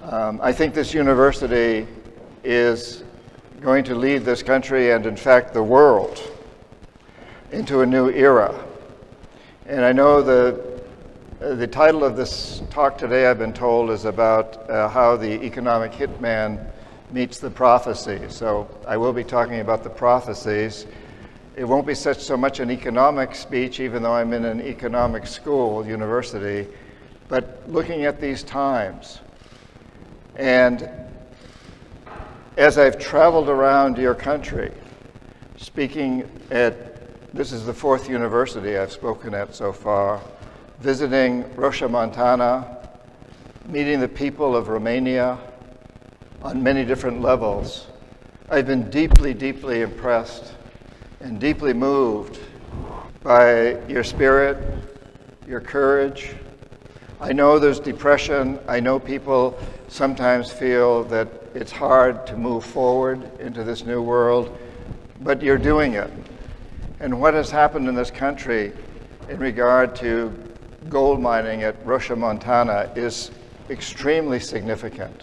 I think this university is going to lead this country and, in fact, the world into a new era. And I know the title of this talk today, I've been told, is about how the economic hitman meets the prophecy. So I will be talking about the prophecies. It won't be so much an economic speech, even though I'm in an economic school, university, but looking at these times. And as I've traveled around your country, speaking at, this is the 4th university I've spoken at so far, visiting Roșia Montana, meeting the people of Romania on many different levels, I've been deeply, deeply impressed and deeply moved by your spirit, your courage. I know there's depression. I know people sometimes feel that it's hard to move forward into this new world, but you're doing it. And what has happened in this country in regard to gold mining at Roșia Montana is extremely significant.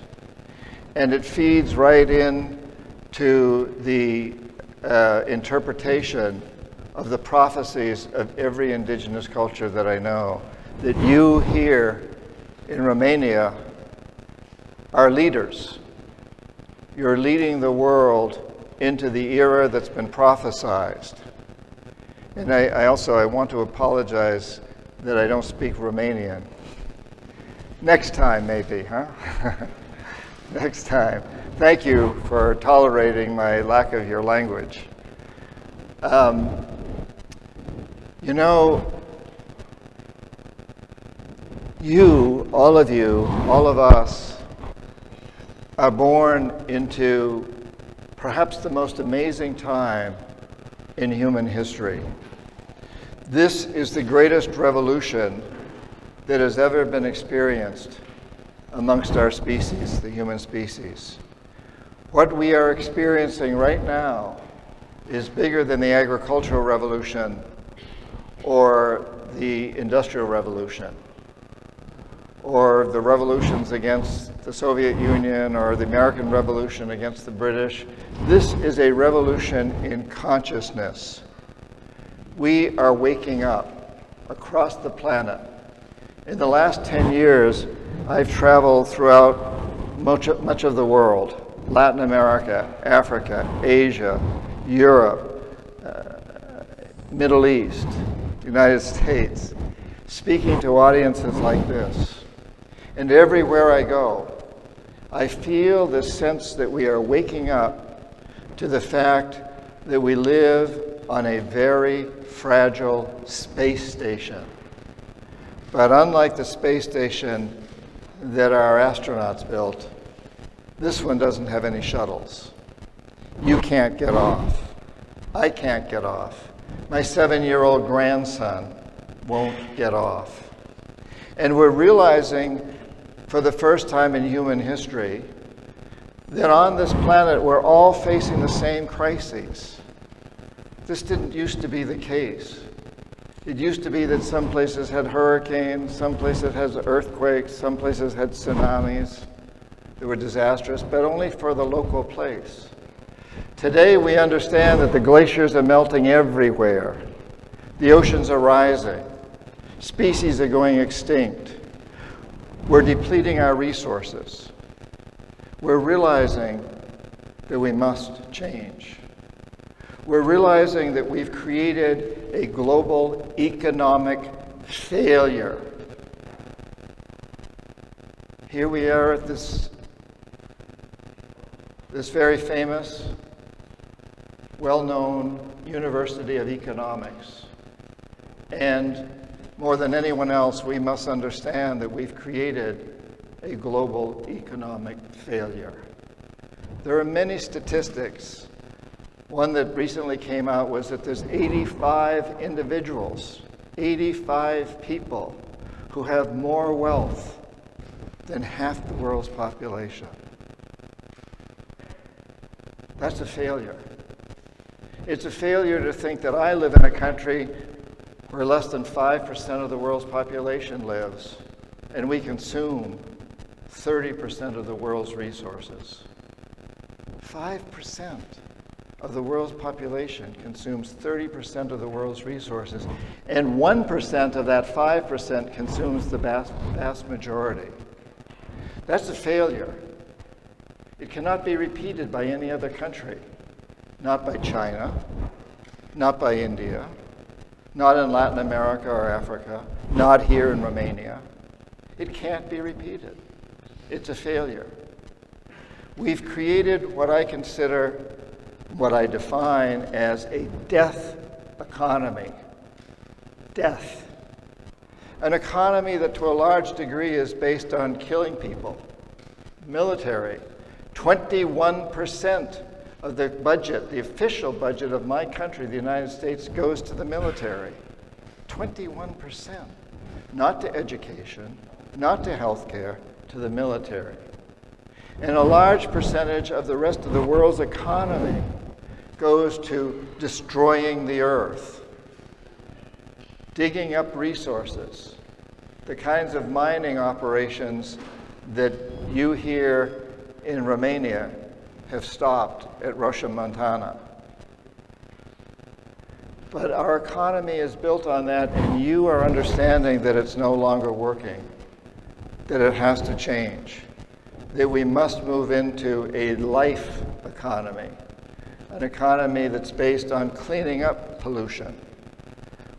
And it feeds right in to the interpretation of the prophecies of every indigenous culture that I know, that you here in Romania are leaders. You're leading the world into the era that's been prophesized. And I want to apologize that I don't speak Romanian. Next time, maybe, huh? Next time. Thank you for tolerating my lack of your language. You know, all of us, are born into perhaps the most amazing time in human history. This is the greatest revolution that has ever been experienced amongst our species, the human species. What we are experiencing right now is bigger than the agricultural revolution or the industrial revolution or the revolutions against the Soviet Union or the American Revolution against the British. This is a revolution in consciousness. We are waking up across the planet. In the last 10 years, I've traveled throughout much of the world, Latin America, Africa, Asia, Europe, Middle East, United States, speaking to audiences like this. And everywhere I go, I feel this sense that we are waking up to the fact that we live on a very fragile space station. But unlike the space station that our astronauts built, this one doesn't have any shuttles. You can't get off. I can't get off. My 7-year-old grandson won't get off. And we're realizing for the first time in human history that on this planet we're all facing the same crises. This didn't used to be the case. It used to be that some places had hurricanes, some places had earthquakes, some places had tsunamis that were disastrous, but only for the local place. Today we understand that the glaciers are melting everywhere. The oceans are rising. Species are going extinct. We're depleting our resources. We're realizing that we must change. We're realizing that we've created a global economic failure. Here we are at this very famous, well-known University of Economics. And more than anyone else, we must understand that we've created a global economic failure. There are many statistics. One that recently came out was that there's 85 individuals, 85 people who have more wealth than half the world's population. That's a failure. It's a failure to think that I live in a country where less than 5% of the world's population lives, and we consume 30% of the world's resources. 5% of the world's population consumes 30% of the world's resources, and 1% of that 5% consumes the vast majority. That's a failure. It cannot be repeated by any other country. Not by China, not by India, not in Latin America or Africa, not here in Romania. It can't be repeated. It's a failure. We've created what I consider, what I define as a death economy. Death. An economy that to a large degree is based on killing people. Military. 21% of the budget, the official budget of my country, the United States, goes to the military. 21%. Not to education, not to healthcare, to the military. And a large percentage of the rest of the world's economy goes to destroying the earth, digging up resources, the kinds of mining operations that you here in Romania have stopped at Russia, Montana. But our economy is built on that, and you are understanding that it's no longer working, that it has to change, that we must move into a life economy, an economy that's based on cleaning up pollution.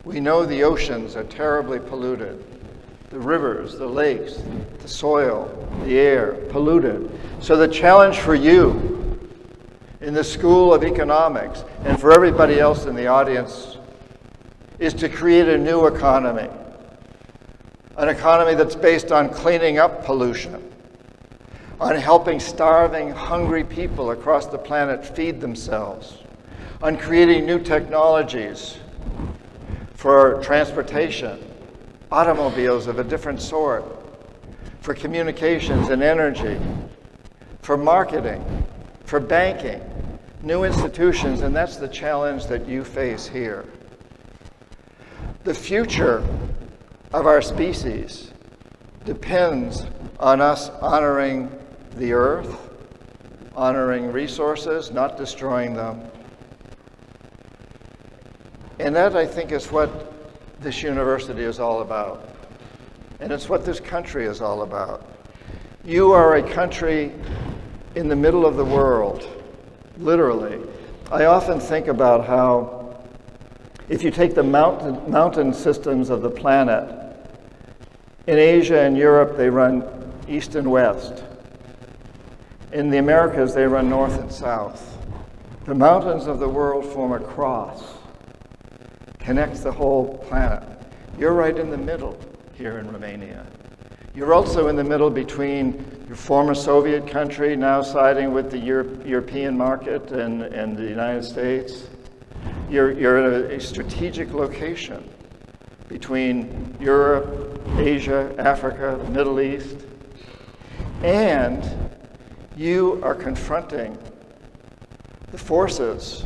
We know the oceans are terribly polluted. The rivers, the lakes, the soil, the air, polluted. So the challenge for you in the School of Economics and for everybody else in the audience is to create a new economy. An economy that's based on cleaning up pollution, on helping starving, hungry people across the planet feed themselves, on creating new technologies for transportation, automobiles of a different sort, for communications and energy, for marketing, for banking, new institutions, and that's the challenge that you face here. The future of our species depends on us honoring the earth, honoring resources, not destroying them. And that, I think, is what this university is all about. And it's what this country is all about. You are a country in the middle of the world, literally. I often think about how if you take the mountain systems of the planet, in Asia and Europe they run east and west. In the Americas they run north and south. The mountains of the world form a cross, connects the whole planet. You're right in the middle here in Romania. You're also in the middle between your former Soviet country, now siding with the European market and the United States. You're in a strategic location between Europe, Asia, Africa, the Middle East. And you are confronting the forces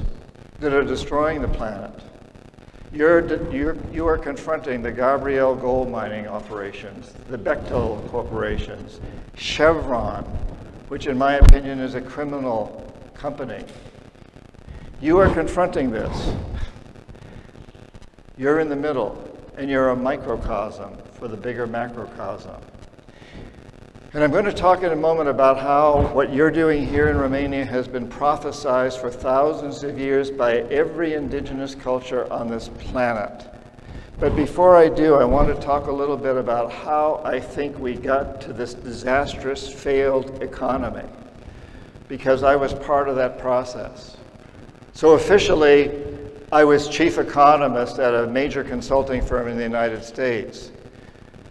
that are destroying the planet. You are confronting the Gabriel gold mining operations, the Bechtel corporations, Chevron, which in my opinion is a criminal company. You are confronting this. You're in the middle, and you're a microcosm for the bigger macrocosm. And I'm going to talk in a moment about how what you're doing here in Romania has been prophesized for thousands of years by every indigenous culture on this planet. But before I do, I want to talk a little bit about how I think we got to this disastrous, failed economy, because I was part of that process. So officially, I was chief economist at a major consulting firm in the United States.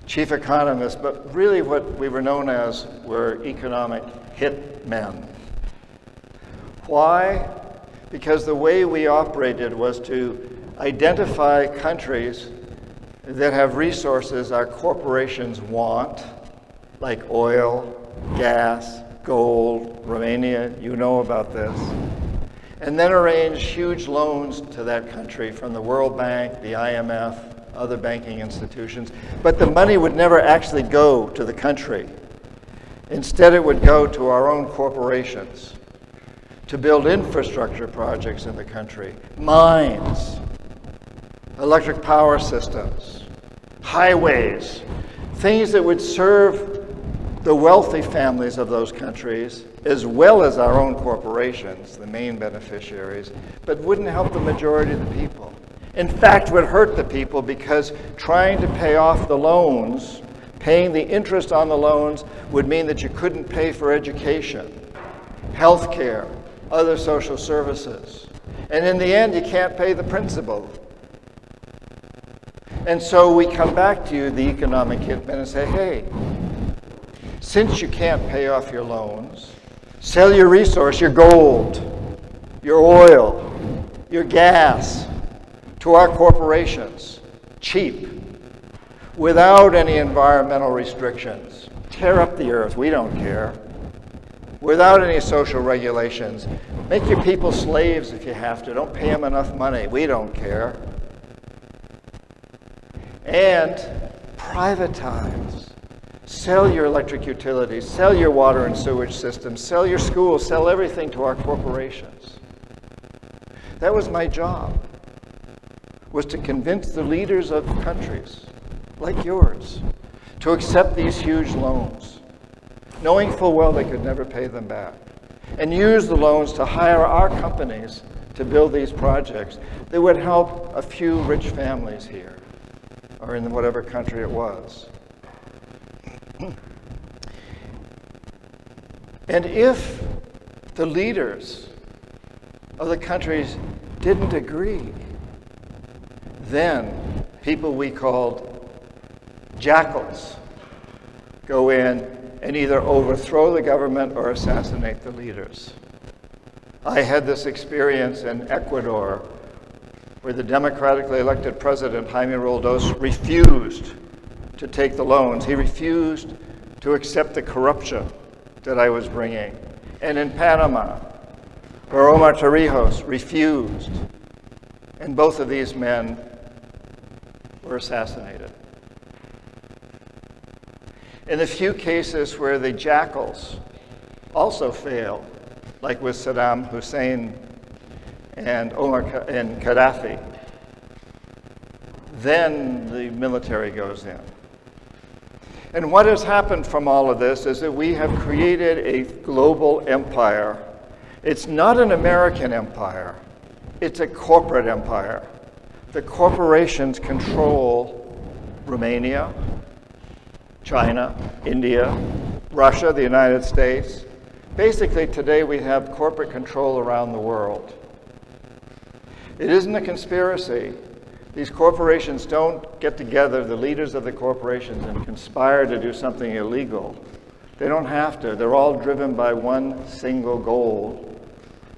Chief economist, but really what we were known as were economic hit men. Why? Because the way we operated was to identify countries that have resources our corporations want, like oil, gas, gold, Romania, you know about this, and then arrange huge loans to that country from the World Bank, the IMF, other banking institutions, but the money would never actually go to the country. Instead, it would go to our own corporations to build infrastructure projects in the country, mines, electric power systems, highways, things that would serve the wealthy families of those countries, as well as our own corporations, the main beneficiaries, but wouldn't help the majority of the people. In fact, would hurt the people, because trying to pay off the loans, paying the interest on the loans, would mean that you couldn't pay for education, health care, other social services. And in the end, you can't pay the principal. And so we come back to you, the economic hitmen, and say, hey, since you can't pay off your loans, sell your resource, your gold, your oil, your gas, to our corporations, cheap, without any environmental restrictions. Tear up the earth, we don't care. Without any social regulations. Make your people slaves if you have to. Don't pay them enough money, we don't care. And privatize. Sell your electric utilities, sell your water and sewage systems, sell your schools, sell everything to our corporations. That was my job, was to convince the leaders of countries like yours to accept these huge loans, knowing full well they could never pay them back, and use the loans to hire our companies to build these projects that would help a few rich families here, or in whatever country it was. And if the leaders of the countries didn't agree, then people we called jackals go in and either overthrow the government or assassinate the leaders. I had this experience in Ecuador, where the democratically elected president, Jaime Roldos, refused to take the loans. He refused to accept the corruption that I was bringing. And in Panama, where Omar Torrijos refused, and both of these men were assassinated. In the few cases where the jackals also failed, like with Saddam Hussein and Gaddafi, then the military goes in. And what has happened from all of this is that we have created a global empire. It's not an American empire, it's a corporate empire. The corporations control Romania, China, India, Russia, the United States. Basically, today we have corporate control around the world. It isn't a conspiracy. These corporations don't get together, the leaders of the corporations, and conspire to do something illegal. They don't have to. They're all driven by one single goal,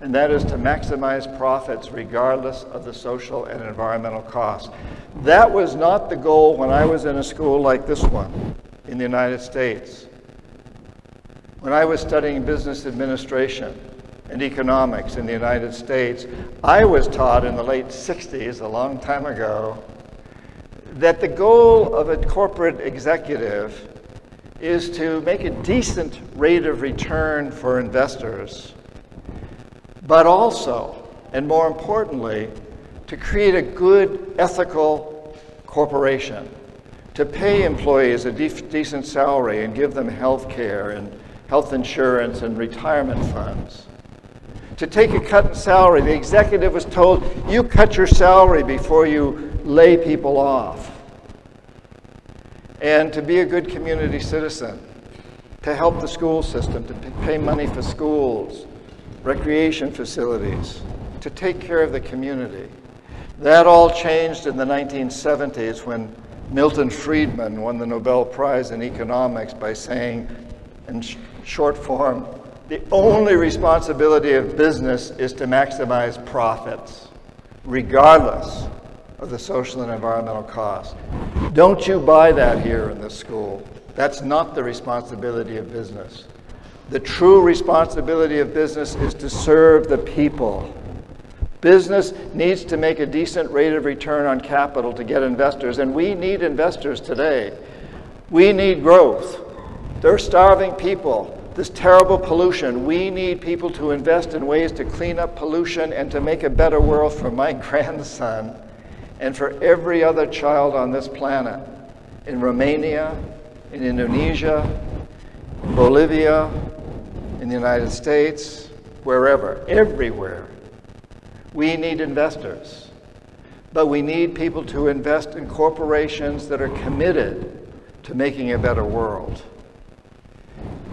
and that is to maximize profits regardless of the social and environmental costs. That was not the goal when I was in a school like this one in the United States. When I was studying business administration and economics in the United States, I was taught in the late 60s, a long time ago, that the goal of a corporate executive is to make a decent rate of return for investors, but also, and more importantly, to create a good, ethical corporation, to pay employees a decent salary and give them health care and health insurance and retirement funds. To take a cut in salary, the executive was told, you cut your salary before you lay people off. And to be a good community citizen, to help the school system, to pay money for schools, recreation facilities, to take care of the community. That all changed in the 1970s when Milton Friedman won the Nobel Prize in economics by saying, in short form, the only responsibility of business is to maximize profits, regardless of the social and environmental costs. Don't you buy that here in this school. That's not the responsibility of business. The true responsibility of business is to serve the people. Business needs to make a decent rate of return on capital to get investors, and we need investors today. We need growth. They're starving people. This terrible pollution. We need people to invest in ways to clean up pollution and to make a better world for my grandson and for every other child on this planet. In Romania, in Indonesia, in Bolivia, in the United States, wherever, everywhere. We need investors. But we need people to invest in corporations that are committed to making a better world.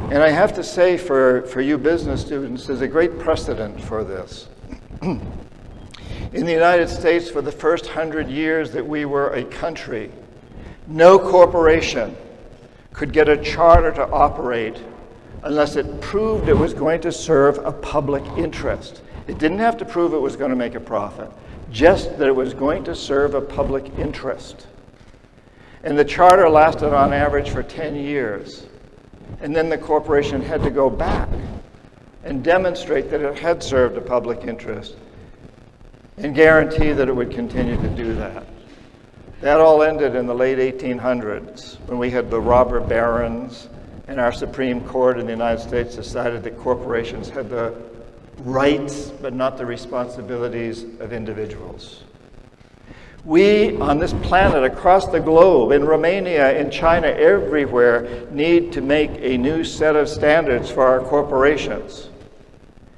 And I have to say, for you business students, there's a great precedent for this. In the United States, for the first 100 years that we were a country, no corporation could get a charter to operate unless it proved it was going to serve a public interest. It didn't have to prove it was going to make a profit, just that it was going to serve a public interest. And the charter lasted on average for 10 years. And then the corporation had to go back and demonstrate that it had served a public interest and guarantee that it would continue to do that. That all ended in the late 1800s when we had the robber barons and our Supreme Court in the United States decided that corporations had the rights but not the responsibilities of individuals. We, on this planet, across the globe, in Romania, in China, everywhere, need to make a new set of standards for our corporations.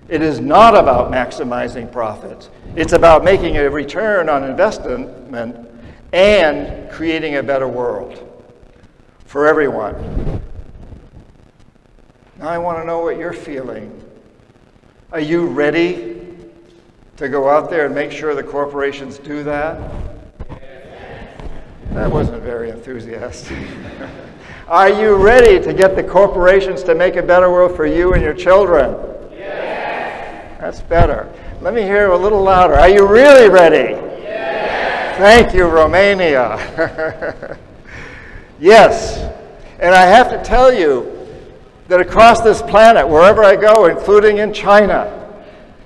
It is not about maximizing profits. It's about making a return on investment and creating a better world for everyone. Now I want to know what you're feeling. Are you ready to go out there and make sure the corporations do that? That wasn't very enthusiastic. Are you ready to get the corporations to make a better world for you and your children? Yes. That's better. Let me hear a little louder. Are you really ready? Yes. Thank you, Romania. Yes. And I have to tell you that across this planet, wherever I go, including in China,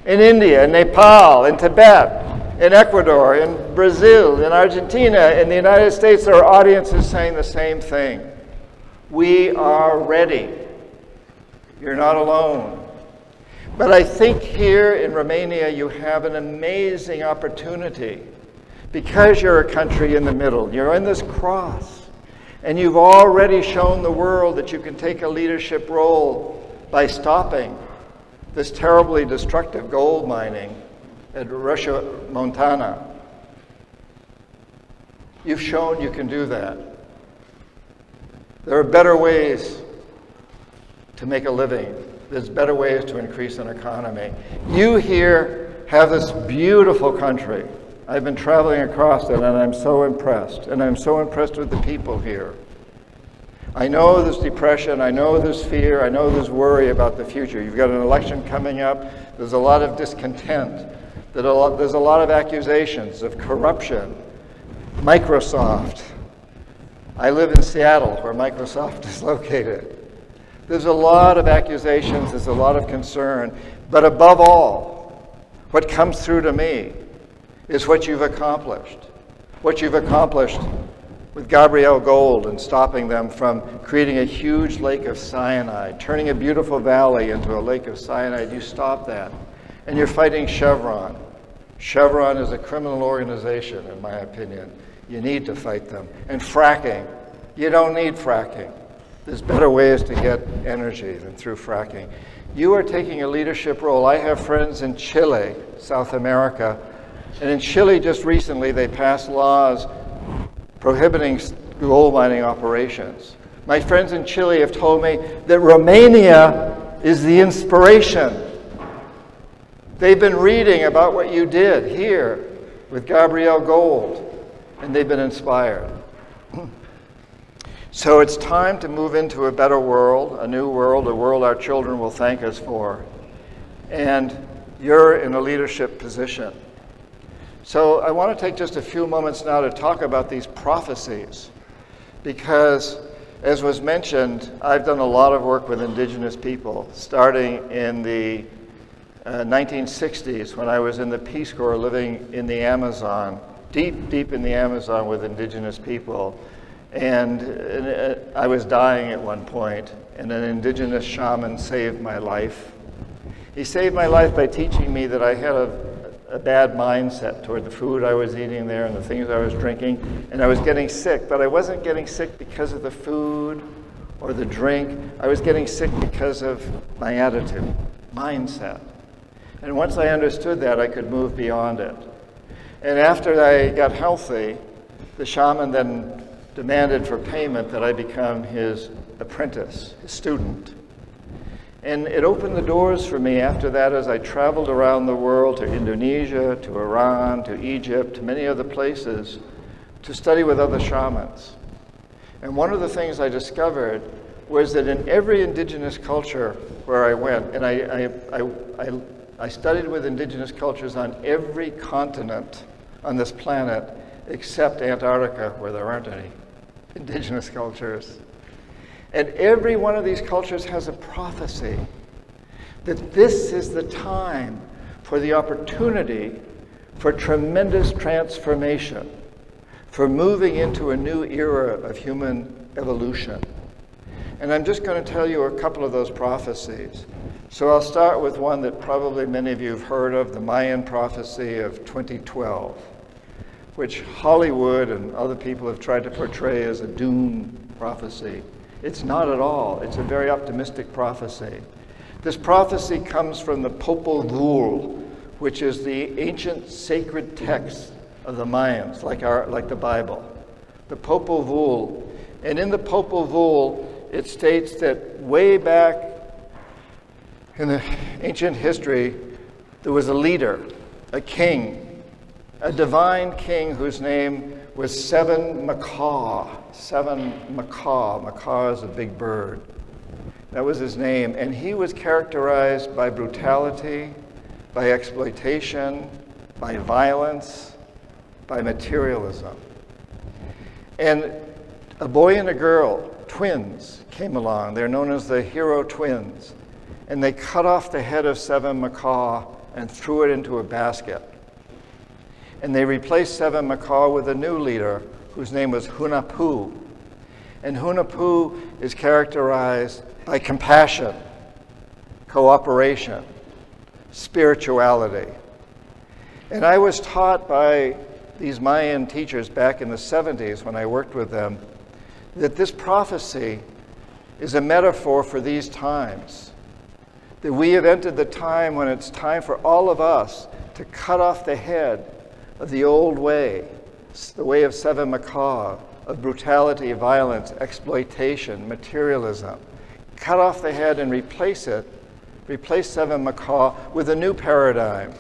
in India, in Nepal, in Tibet, in Ecuador, in Brazil, in Argentina, in the United States, there are audiences saying the same thing. We are ready. You're not alone. But I think here in Romania you have an amazing opportunity because you're a country in the middle. You're in this cross. And you've already shown the world that you can take a leadership role by stopping this terribly destructive gold mining at Russia, Montana. You've shown you can do that. There are better ways to make a living. There's better ways to increase an economy. You here have this beautiful country. I've been traveling across it and I'm so impressed. And I'm so impressed with the people here. I know there's depression, I know there's fear, I know there's worry about the future. You've got an election coming up. There's a lot of discontent. There's a lot of accusations of corruption. Microsoft. I live in Seattle, where Microsoft is located. There's a lot of accusations, there's a lot of concern, but above all, what comes through to me is what you've accomplished. What you've accomplished with Gabrielle Gold and stopping them from creating a huge lake of cyanide, turning a beautiful valley into a lake of cyanide. You stopped that. And you're fighting Chevron. Chevron is a criminal organization, in my opinion. You need to fight them. And fracking. You don't need fracking. There's better ways to get energy than through fracking. You are taking a leadership role. I have friends in Chile, South America, and in Chile just recently they passed laws prohibiting gold mining operations. My friends in Chile have told me that Romania is the inspiration. They've been reading about what you did here with Gabrielle Gold, and they've been inspired. So it's time to move into a better world, a new world, a world our children will thank us for. And you're in a leadership position. So I want to take just a few moments now to talk about these prophecies, because as was mentioned, I've done a lot of work with indigenous people, starting in the 1960s when I was in the Peace Corps living in the Amazon, deep in the Amazon with indigenous people. And I was dying at one point, and an indigenous shaman saved my life. He saved my life by teaching me that I had a bad mindset toward the food I was eating there and the things I was drinking, and I was getting sick, but I wasn't getting sick because of the food or the drink. I was getting sick because of my attitude, mindset. And once I understood that, I could move beyond it. And after I got healthy, the shaman then demanded for payment that I become his apprentice, his student. And it opened the doors for me after that as I traveled around the world to Indonesia, to Iran, to Egypt, to many other places to study with other shamans. And one of the things I discovered was that in every indigenous culture where I went, and I studied with indigenous cultures on every continent on this planet except Antarctica, where there aren't any indigenous cultures. And every one of these cultures has a prophecy that this is the time for the opportunity for tremendous transformation, for moving into a new era of human evolution. And I'm just going to tell you a couple of those prophecies. So I'll start with one that probably many of you have heard of, the Mayan prophecy of 2012, which Hollywood and other people have tried to portray as a doom prophecy. It's not at all. It's a very optimistic prophecy. This prophecy comes from the Popol Vuh, which is the ancient sacred text of the Mayans, like the Bible. The Popol Vuh. And in the Popol Vuh, it states that way back in the ancient history, there was a leader, a king, a divine king whose name was Seven Macaw. Seven Macaw. Macaw is a big bird. That was his name. And he was characterized by brutality, by exploitation, by violence, by materialism. And a boy and a girl, twins, came along. They're known as the hero twins. And they cut off the head of Seven Macaw and threw it into a basket. And they replaced Seven Macaw with a new leader whose name was Hunahpu. And Hunahpu is characterized by compassion, cooperation, spirituality. And I was taught by these Mayan teachers back in the 70s when I worked with them that this prophecy is a metaphor for these times. That we have entered the time when it's time for all of us to cut off the head of the old way, the way of Seven Macaw, of brutality, violence, exploitation, materialism. Cut off the head and replace Seven Macaw with a new paradigm,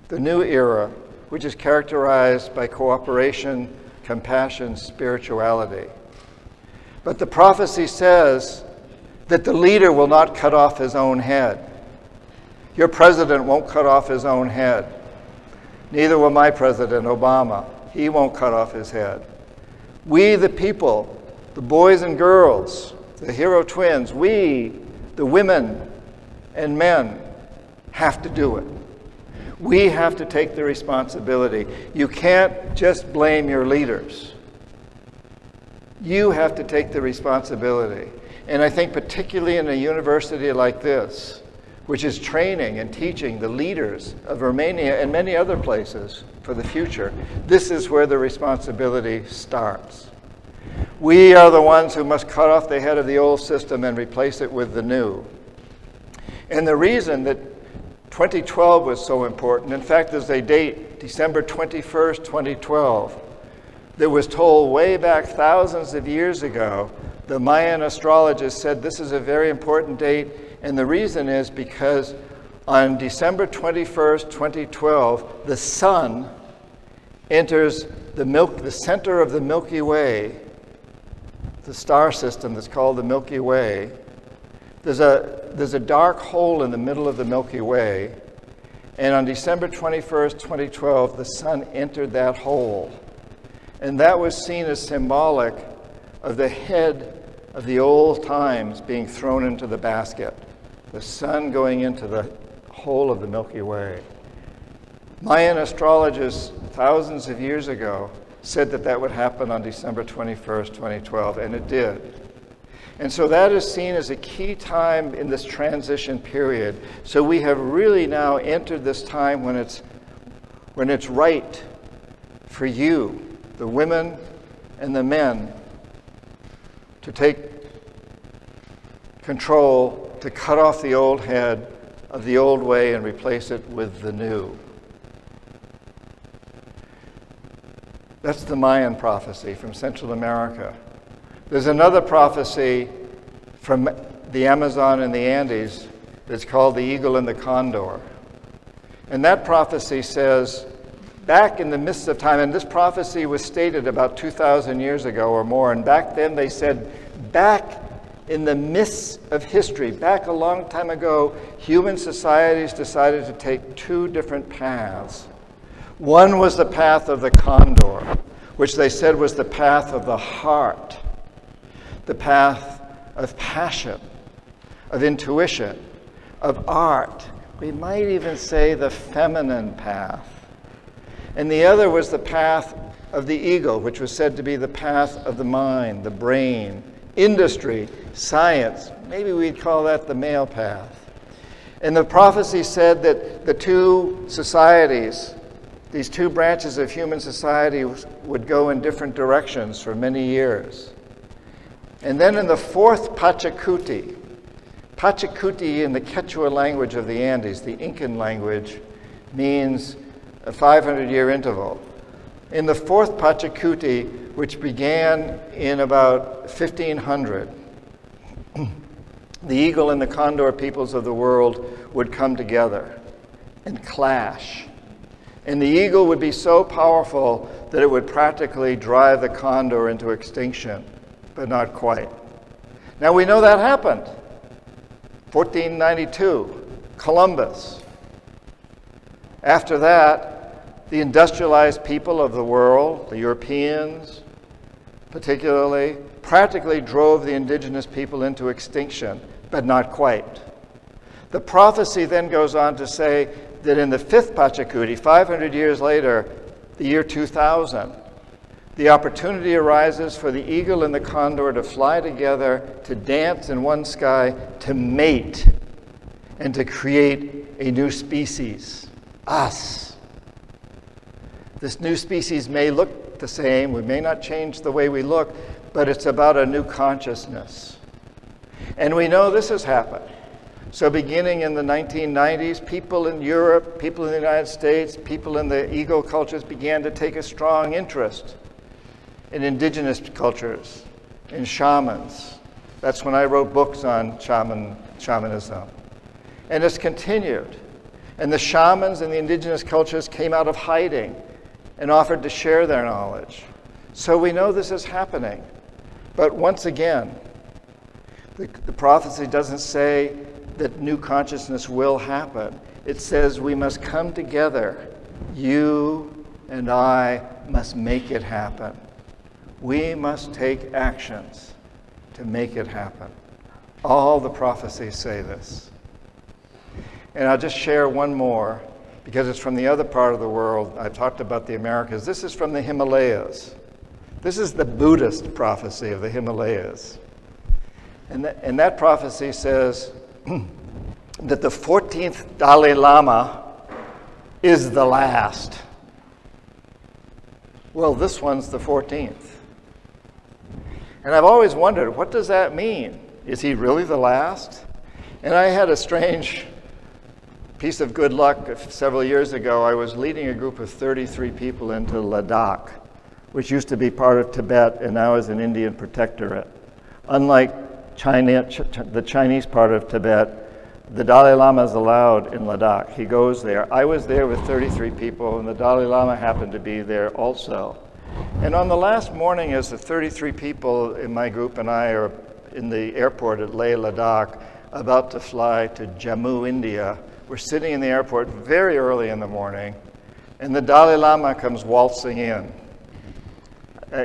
the new era, which is characterized by cooperation, compassion, spirituality. But the prophecy says that the leader will not cut off his own head. Your president won't cut off his own head. Neither will my president, Obama. He won't cut off his head. We, the people, the boys and girls, the hero twins, we, the women and men, have to do it. We have to take the responsibility. You can't just blame your leaders. You have to take the responsibility. And I think particularly in a university like this, which is training and teaching the leaders of Romania and many other places for the future, this is where the responsibility starts. We are the ones who must cut off the head of the old system and replace it with the new. And the reason that 2012 was so important, in fact, there's a date, December 21st, 2012, that was told way back thousands of years ago. The Mayan astrologist said this is a very important date, and the reason is because on December 21st, 2012, the sun enters the center of the Milky Way, the star system that's called the Milky Way. There's a dark hole in the middle of the Milky Way, and on December 21st, 2012, the sun entered that hole. And that was seen as symbolic of the head of the old times being thrown into the basket, the sun going into the hole of the Milky Way. Mayan astrologers thousands of years ago said that that would happen on December 21st, 2012, and it did. And so that is seen as a key time in this transition period. So we have really now entered this time when it's right for you, the women and the men, to take control, to cut off the old head of the old way and replace it with the new. That's the Mayan prophecy from Central America. There's another prophecy from the Amazon and the Andes that's called the eagle and the condor. And that prophecy says, back in the midst of time, and this prophecy was stated about 2,000 years ago or more, and back then they said, back in the midst of history, back a long time ago, human societies decided to take two different paths. One was the path of the condor, which they said was the path of the heart, the path of passion, of intuition, of art. We might even say the feminine path. And the other was the path of the eagle, which was said to be the path of the mind, the brain, industry, science. Maybe we'd call that the male path. And the prophecy said that the two societies, these two branches of human society, would go in different directions for many years. And then in the fourth Pachacuti in the Quechua language of the Andes, the Incan language, means a 500-year interval. In the fourth Pachacuti, which began in about 1500, the eagle and the condor peoples of the world would come together and clash. And the eagle would be so powerful that it would practically drive the condor into extinction, but not quite. Now we know that happened. 1492, Columbus. After that, the industrialized people of the world, the Europeans particularly, practically drove the indigenous people into extinction, but not quite. The prophecy then goes on to say that in the fifth Pachacuti, 500 years later, the year 2000, the opportunity arises for the eagle and the condor to fly together, to dance in one sky, to mate, and to create a new species, us. This new species may look the same, we may not change the way we look, but it's about a new consciousness. And we know this has happened. So beginning in the 1990s, people in Europe, people in the United States, people in the eagle cultures began to take a strong interest in indigenous cultures, in shamans. That's when I wrote books on shamanism. And it's continued. And the shamans and the indigenous cultures came out of hiding and offered to share their knowledge. So we know this is happening. But once again, the prophecy doesn't say that new consciousness will happen. It says we must come together. You and I must make it happen. We must take actions to make it happen. All the prophecies say this. And I'll just share one more, because it's from the other part of the world. I talked about the Americas. This is from the Himalayas. This is the Buddhist prophecy of the Himalayas. And that prophecy says that the 14th Dalai Lama is the last. Well, this one's the 14th. And I've always wondered, what does that mean? Is he really the last? And I had a strange piece of good luck. Several years ago, I was leading a group of 33 people into Ladakh, which used to be part of Tibet and now is an Indian protectorate. Unlike China, the Chinese part of Tibet, the Dalai Lama is allowed in Ladakh. He goes there. I was there with 33 people, and the Dalai Lama happened to be there also. And on the last morning, as the 33 people in my group and I are in the airport at Leh Ladakh, about to fly to Jammu, India, we're sitting in the airport very early in the morning, and the Dalai Lama comes waltzing in.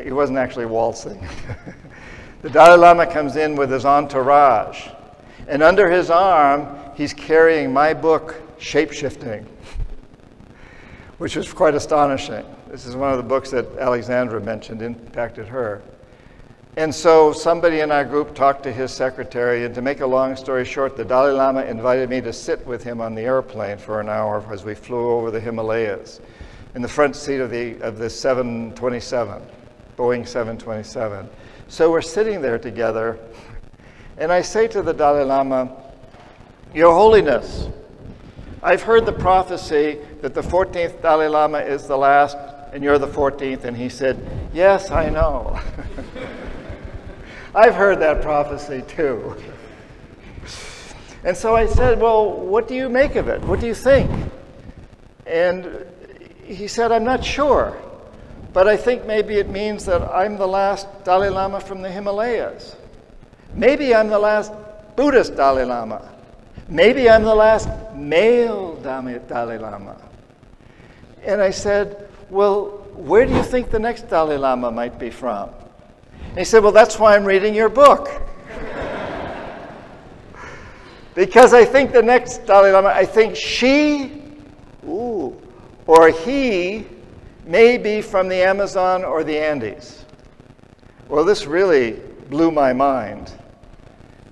He wasn't actually waltzing. The Dalai Lama comes in with his entourage, and under his arm, he's carrying my book, Shape-Shifting, which was quite astonishing. This is one of the books that Alexandra mentioned impacted her. And so somebody in our group talked to his secretary, and to make a long story short, the Dalai Lama invited me to sit with him on the airplane for an hour as we flew over the Himalayas in the front seat of the 727, Boeing 727. So we're sitting there together, and I say to the Dalai Lama, "Your Holiness, I've heard the prophecy that the 14th Dalai Lama is the last, and you're the 14th. And he said, "Yes, I know." I've heard that prophecy too. And so I said, "Well, what do you make of it? What do you think?" And he said, "I'm not sure, but I think maybe it means that I'm the last Dalai Lama from the Himalayas. Maybe I'm the last Buddhist Dalai Lama. Maybe I'm the last male Dalai Lama." And I said, "Well, where do you think the next Dalai Lama might be from?" And he said, "Well, that's why I'm reading your book." Because I think the next Dalai Lama, I think she, or he, may be from the Amazon or the Andes. Well, this really blew my mind,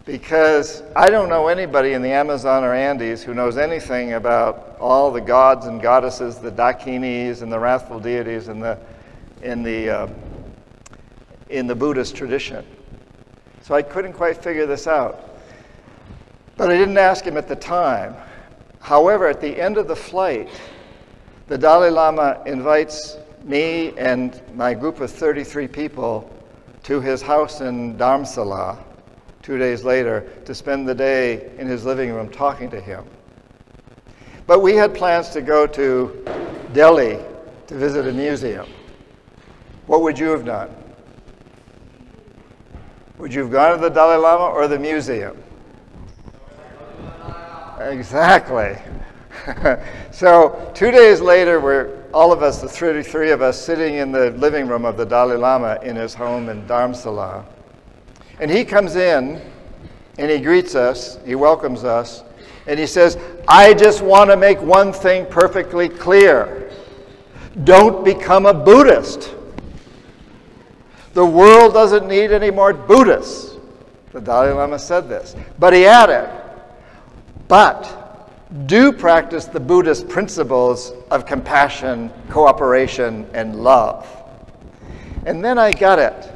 because I don't know anybody in the Amazon or Andes who knows anything about all the gods and goddesses, the Dakinis and the wrathful deities in the Buddhist tradition. So I couldn't quite figure this out. But I didn't ask him at the time. However, at the end of the flight, the Dalai Lama invites me and my group of 33 people to his house in Dharamsala 2 days later to spend the day in his living room talking to him. But we had plans to go to Delhi to visit a museum. What would you have done? Would you have gone to the Dalai Lama or the museum? Exactly. So 2 days later, we're all of us, the 33 of us, sitting in the living room of the Dalai Lama in his home in Dharamsala. And he comes in and he greets us, he welcomes us, and he says, "I just want to make one thing perfectly clear. Don't become a Buddhist. The world doesn't need any more Buddhists." The Dalai Lama said this. But he added, "But do practice the Buddhist principles of compassion, cooperation, and love." And then I got it.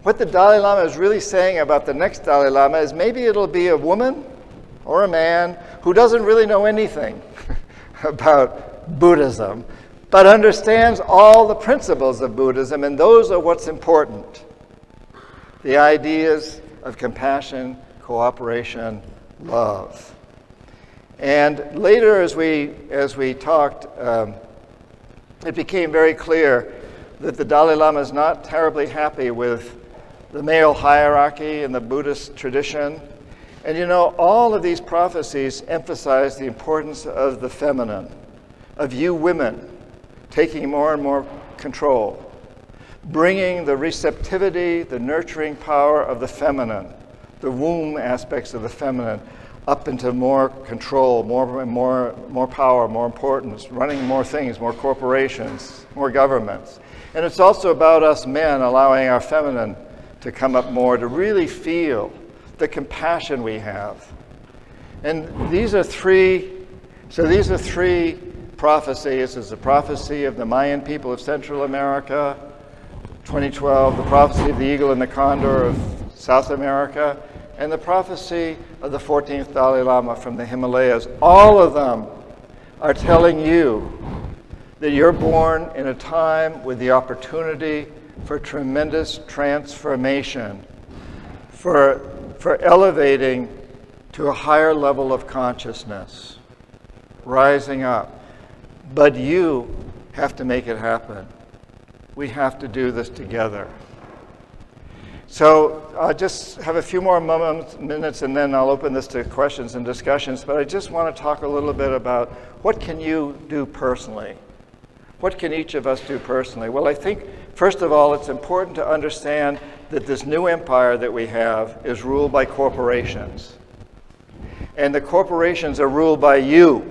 What the Dalai Lama is really saying about the next Dalai Lama is maybe it'll be a woman or a man who doesn't really know anything about Buddhism, but understands all the principles of Buddhism, and those are what's important. The ideas of compassion, cooperation, love. And later as we talked, it became very clear that the Dalai Lama is not terribly happy with the male hierarchy in the Buddhist tradition. And you know, all of these prophecies emphasize the importance of the feminine, of you women taking more and more control, bringing the receptivity, the nurturing power of the feminine, the womb aspects of the feminine, up into more control, more power, more importance, running more things, more corporations, more governments. And it's also about us men allowing our feminine to come up more, to really feel the compassion we have. And these are three prophecies. There's the prophecy of the Mayan people of Central America, 2012, the prophecy of the eagle and the condor of South America, and the prophecy of the 14th Dalai Lama from the Himalayas. All of them are telling you that you're born in a time with the opportunity for tremendous transformation, for elevating to a higher level of consciousness, rising up. But you have to make it happen. We have to do this together. So I'll just have a few more minutes, and then I'll open this to questions and discussions. But I just want to talk a little bit about what can you do personally? What can each of us do personally? Well, I think, first of all, it's important to understand that this new empire that we have is ruled by corporations. And the corporations are ruled by you.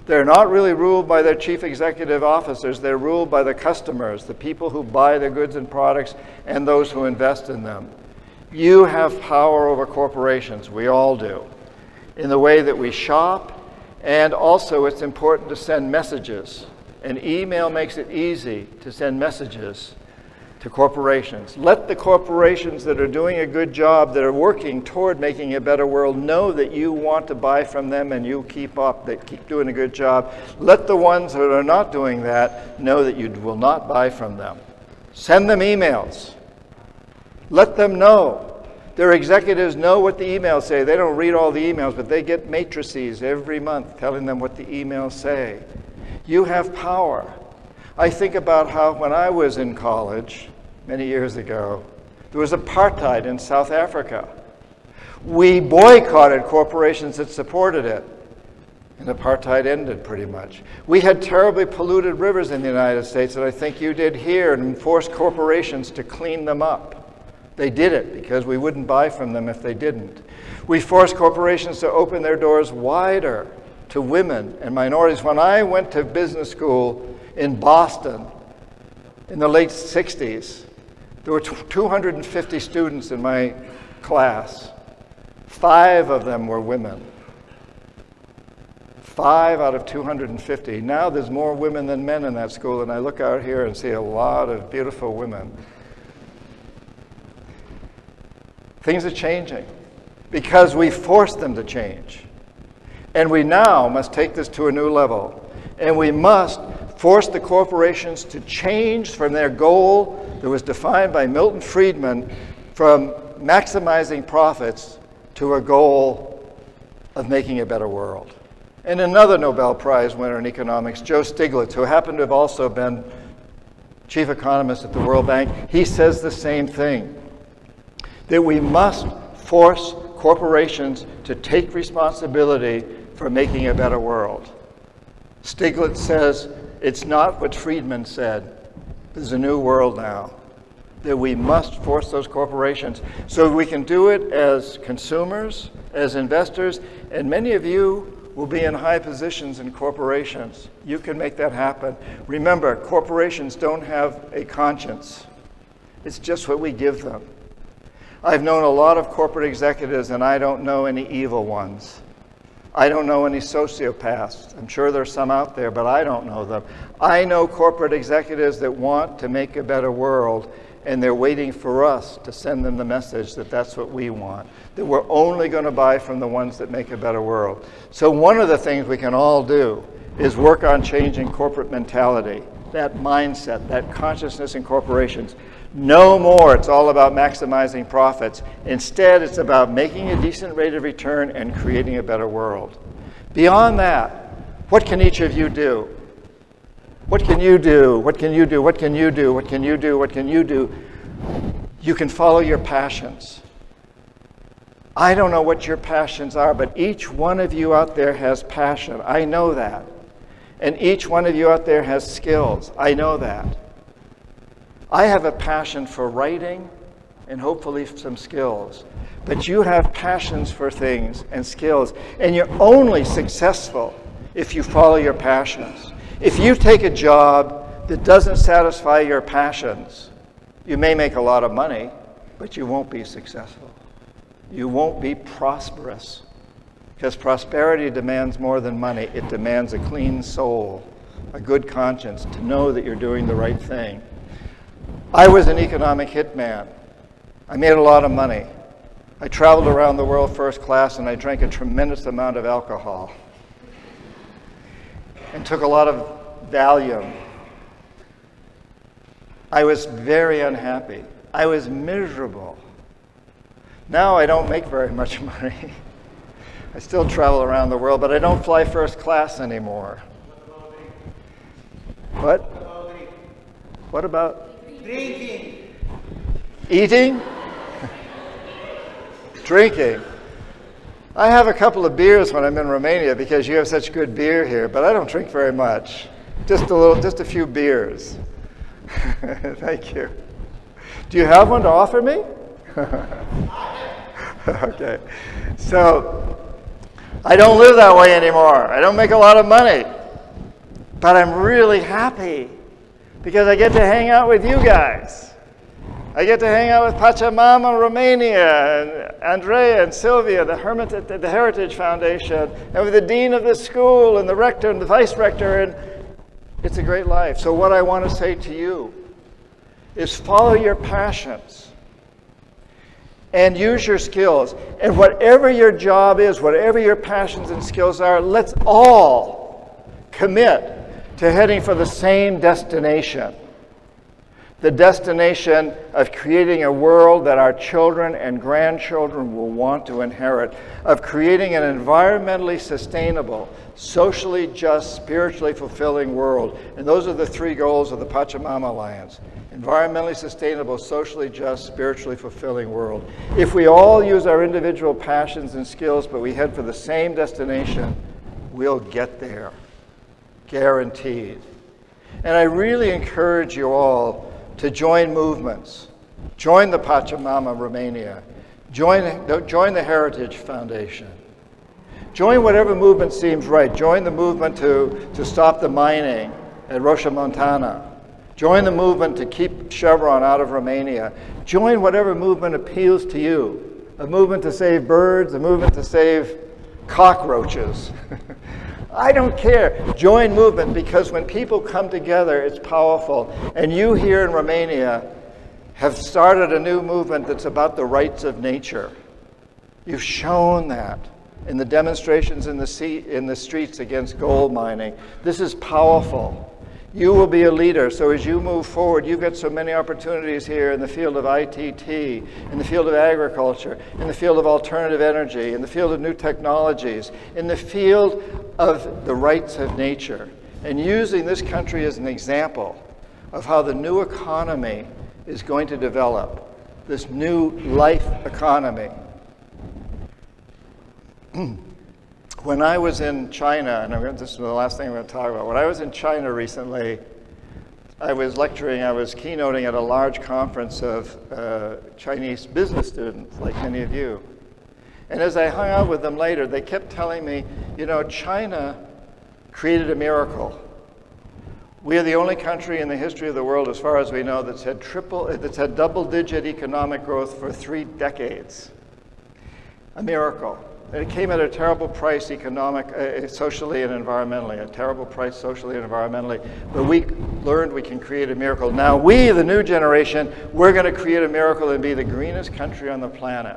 They're not really ruled by their chief executive officers. They're ruled by the customers, the people who buy their goods and products, and those who invest in them. You have power over corporations. We all do. In the way that we shop, and also it's important to send messages. And email makes it easy to send messages to corporations. Let the corporations that are doing a good job, that are working toward making a better world, know that you want to buy from them and you keep up, that keep doing a good job. Let the ones that are not doing that know that you will not buy from them. Send them emails. Let them know. Their executives know what the emails say. They don't read all the emails, but they get matrices every month telling them what the emails say. You have power. I think about how when I was in college, many years ago, there was apartheid in South Africa. We boycotted corporations that supported it, and apartheid ended pretty much. We had terribly polluted rivers in the United States, and I think you did here, and forced corporations to clean them up. They did it because we wouldn't buy from them if they didn't. We forced corporations to open their doors wider to women and minorities. When I went to business school in Boston in the late 60s, there were 250 students in my class. 5 of them were women. 5 out of 250. Now there's more women than men in that school, and I look out here and see a lot of beautiful women. Things are changing because we forced them to change. And we now must take this to a new level. And we must force the corporations to change from their goal that was defined by Milton Friedman from maximizing profits to a goal of making a better world. And another Nobel Prize winner in economics, Joe Stiglitz, who happened to have also been chief economist at the World Bank, he says the same thing, that we must force corporations to take responsibility for making a better world. Stiglitz says it's not what Friedman said. There's a new world now, that we must force those corporations. So we can do it as consumers, as investors, and many of you will be in high positions in corporations. You can make that happen. Remember, corporations don't have a conscience. It's just what we give them. I've known a lot of corporate executives, and I don't know any evil ones. I don't know any sociopaths. I'm sure there's some out there, but I don't know them. I know corporate executives that want to make a better world, and they're waiting for us to send them the message that that's what we want, that we're only going to buy from the ones that make a better world. So one of the things we can all do is work on changing corporate mentality, that mindset, that consciousness in corporations. No more it's all about maximizing profits. Instead, it's about making a decent rate of return and creating a better world. Beyond that, what can each of you do? What can you do? What can you do? What can you do? What can you do? What can you do? You can follow your passions. I don't know what your passions are, but each one of you out there has passion. I know that. And each one of you out there has skills. I know that. I have a passion for writing and hopefully some skills. But you have passions for things and skills. And you're only successful if you follow your passions. If you take a job that doesn't satisfy your passions, you may make a lot of money, but you won't be successful. You won't be prosperous. Because prosperity demands more than money. It demands a clean soul, a good conscience, to know that you're doing the right thing. I was an economic hitman. I made a lot of money. I traveled around the world first class, and I drank a tremendous amount of alcohol and took a lot of Valium. I was very unhappy. I was miserable. Now I don't make very much money. I still travel around the world, but I don't fly first class anymore. What? What about? Drinking. Eating? Drinking. I have a couple of beers when I'm in Romania because you have such good beer here, but I don't drink very much. Just a few beers. Thank you. Do you have one to offer me? Okay. So, I don't live that way anymore. I don't make a lot of money. But I'm really happy because I get to hang out with you guys. I get to hang out with Pachamama Romania, and Andrea and Sylvia, the Heritage Foundation, and with the dean of the school, and the rector and the vice rector, and it's a great life. So what I want to say to you is follow your passions and use your skills. And whatever your job is, whatever your passions and skills are, let's all commit to heading for the same destination. The destination of creating a world that our children and grandchildren will want to inherit, of creating an environmentally sustainable, socially just, spiritually fulfilling world. And those are the three goals of the Pachamama Alliance. Environmentally sustainable, socially just, spiritually fulfilling world. If we all use our individual passions and skills, but we head for the same destination, we'll get there. Guaranteed. And I really encourage you all to join movements. Join the Pachamama Romania. Join the Heritage Foundation. Join whatever movement seems right. Join the movement to stop the mining at Roșia Montana. Join the movement to keep Chevron out of Romania. Join whatever movement appeals to you. A movement to save birds, a movement to save cockroaches. I don't care. Join movement, because when people come together, it's powerful. And you here in Romania have started a new movement that's about the rights of nature. You've shown that in the demonstrations in the streets against gold mining. This is powerful. You will be a leader. So as you move forward, you've got so many opportunities here in the field of ITT, in the field of agriculture, in the field of alternative energy, in the field of new technologies, in the field of the rights of nature, and using this country as an example of how the new economy is going to develop, this new life economy. When I was in China, and this is the last thing I'm going to talk about. When I was in China recently, I was lecturing, I was keynoting at a large conference of Chinese business students, like many of you. And as I hung out with them later, they kept telling me, you know, China created a miracle. We are the only country in the history of the world, as far as we know, that's had double-digit economic growth for 3 decades. A miracle. And it came at a terrible price socially and environmentally, a terrible price socially and environmentally. But we learned we can create a miracle. Now we, the new generation, we're going to create a miracle and be the greenest country on the planet.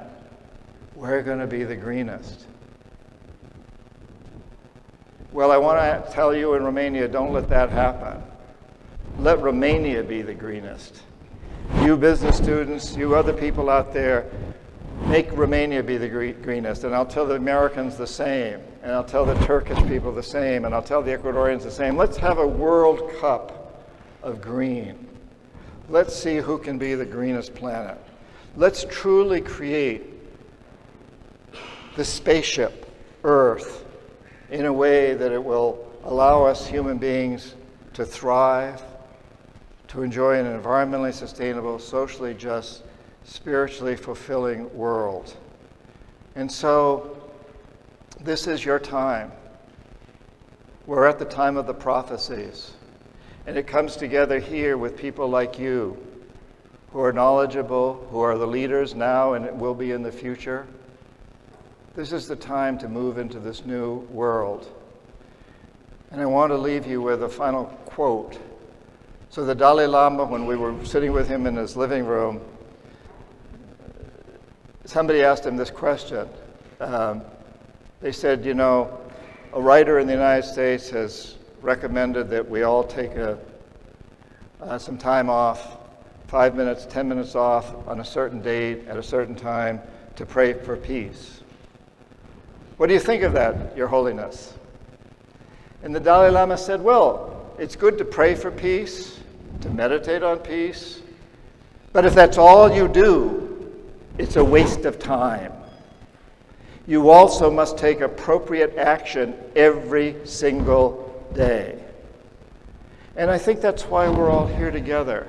We're going to be the greenest. Well, I want to tell you in Romania, don't let that happen. Let Romania be the greenest. You business students, you other people out there, make Romania be the greenest. And I'll tell the Americans the same. And I'll tell the Turkish people the same. And I'll tell the Ecuadorians the same. Let's have a World Cup of green. Let's see who can be the greenest planet. Let's truly create the spaceship, Earth, in a way that it will allow us human beings to thrive, to enjoy an environmentally sustainable, socially just, spiritually fulfilling world. And so, this is your time. We're at the time of the prophecies. And it comes together here with people like you, who are knowledgeable, who are the leaders now and it will be in the future. This is the time to move into this new world. And I want to leave you with a final quote. So the Dalai Lama, when we were sitting with him in his living room, somebody asked him this question. They said, you know, a writer in the United States has recommended that we all take some time off, 5 minutes, 10 minutes off on a certain date at a certain time to pray for peace. What do you think of that, Your Holiness? And the Dalai Lama said, well, it's good to pray for peace, to meditate on peace, but if that's all you do, it's a waste of time. You also must take appropriate action every single day. And I think that's why we're all here together.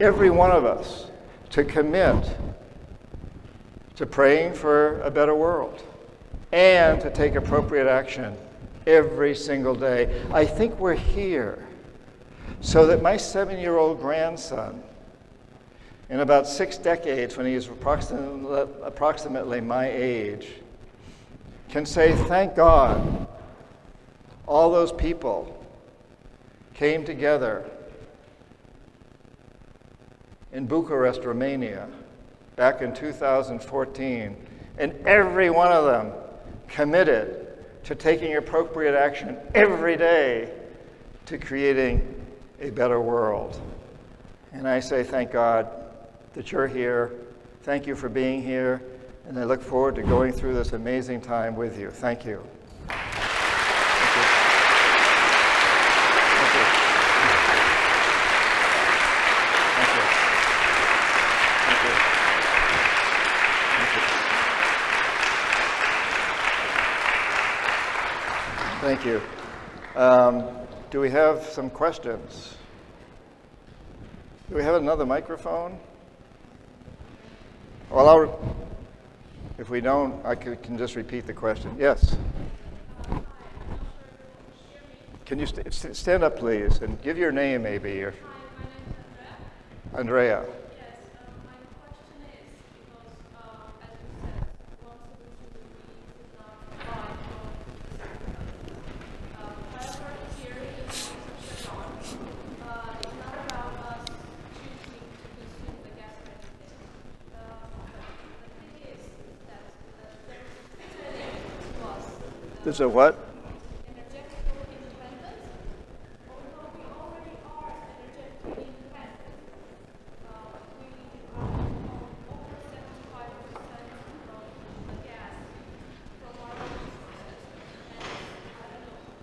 Every one of us to commit to praying for a better world and to take appropriate action every single day. I think we're here so that my 7-year-old grandson, in about 6 decades, when he is approximately my age, can say, thank God, all those people came together in Bucuresti, Romania, back in 2014, and every one of them committed to taking appropriate action every day to creating a better world. And I say thank God that you're here. Thank you for being here, and I look forward to going through this amazing time with you. Thank you. Thank you. Do we have some questions? Do we have another microphone? Well, if we don't, I can just repeat the question. Yes? Can you stand up, please, and give your name, maybe? Or... Hi, my name is Andrea. Yes, my question is, because, as you said, one solution would be not buy however, here in the case of Chevron, it's not about us choosing to consume the gas or anything. The thing is that there's to us. There's a what? Energetical independence. Although we already are energetically independent, we are over 75% of the gas from our own resources, and I don't know,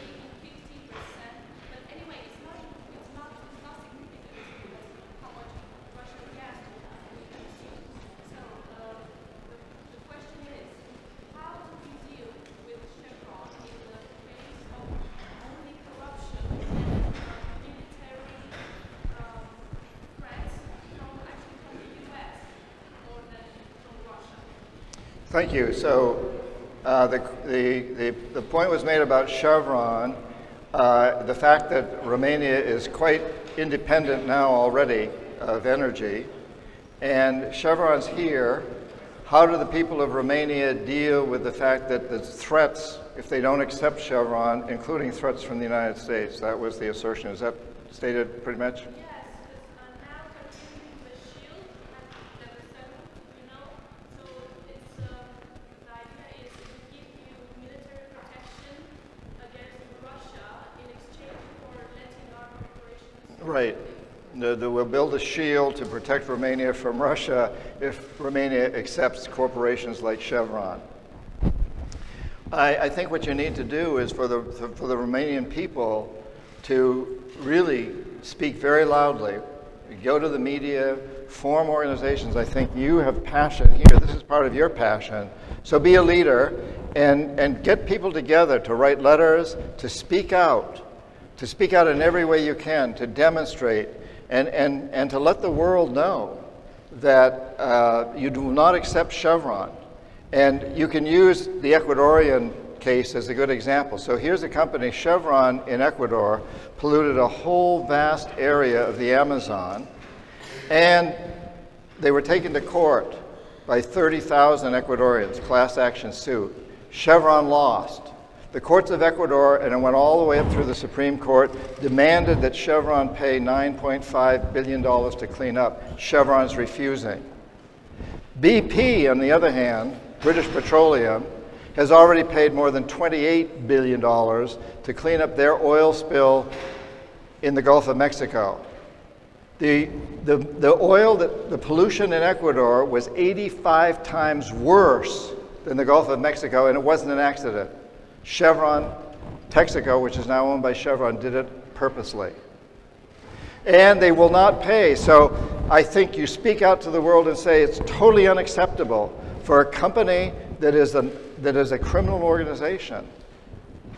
maybe 50%. But anyway, it's not significant because how much Russian gas we consume. So the question is, how do we deal with Chevron in the face of only corruption and military threats from the U.S. more than from Russia? Thank you. So the point was made about Chevron, the fact that Romania is quite independent now already of energy, and Chevron's here. How do the people of Romania deal with the fact that the threats, if they don't accept Chevron, including threats from the United States? That was the assertion. Is that stated pretty much? Yes, because now they're giving the shield at level 7, so it's, the idea is to give you military protection against Russia in exchange for letting our corporations... Right. We'll build a shield to protect Romania from Russia if Romania accepts corporations like Chevron. I think what you need to do is for the Romanian people to really speak very loudly, go to the media, form organizations. I think you have passion here. This is part of your passion. So be a leader and get people together to write letters, to speak out in every way you can, to demonstrate, and to let the world know that you do not accept Chevron. And you can use the Ecuadorian case as a good example. So here's a company, Chevron in Ecuador, polluted a whole vast area of the Amazon, and they were taken to court by 30,000 Ecuadorians, class action suit. Chevron lost. The courts of Ecuador, and it went all the way up through the Supreme Court, demanded that Chevron pay $9.5 billion to clean up. Chevron's refusing. BP, on the other hand, British Petroleum, has already paid more than $28 billion to clean up their oil spill in the Gulf of Mexico. The pollution in Ecuador was 85 times worse than the Gulf of Mexico, and it wasn't an accident. Chevron, Texaco, which is now owned by Chevron, did it purposely. And they will not pay. So I think you speak out to the world and say it's totally unacceptable for a company that is a criminal organization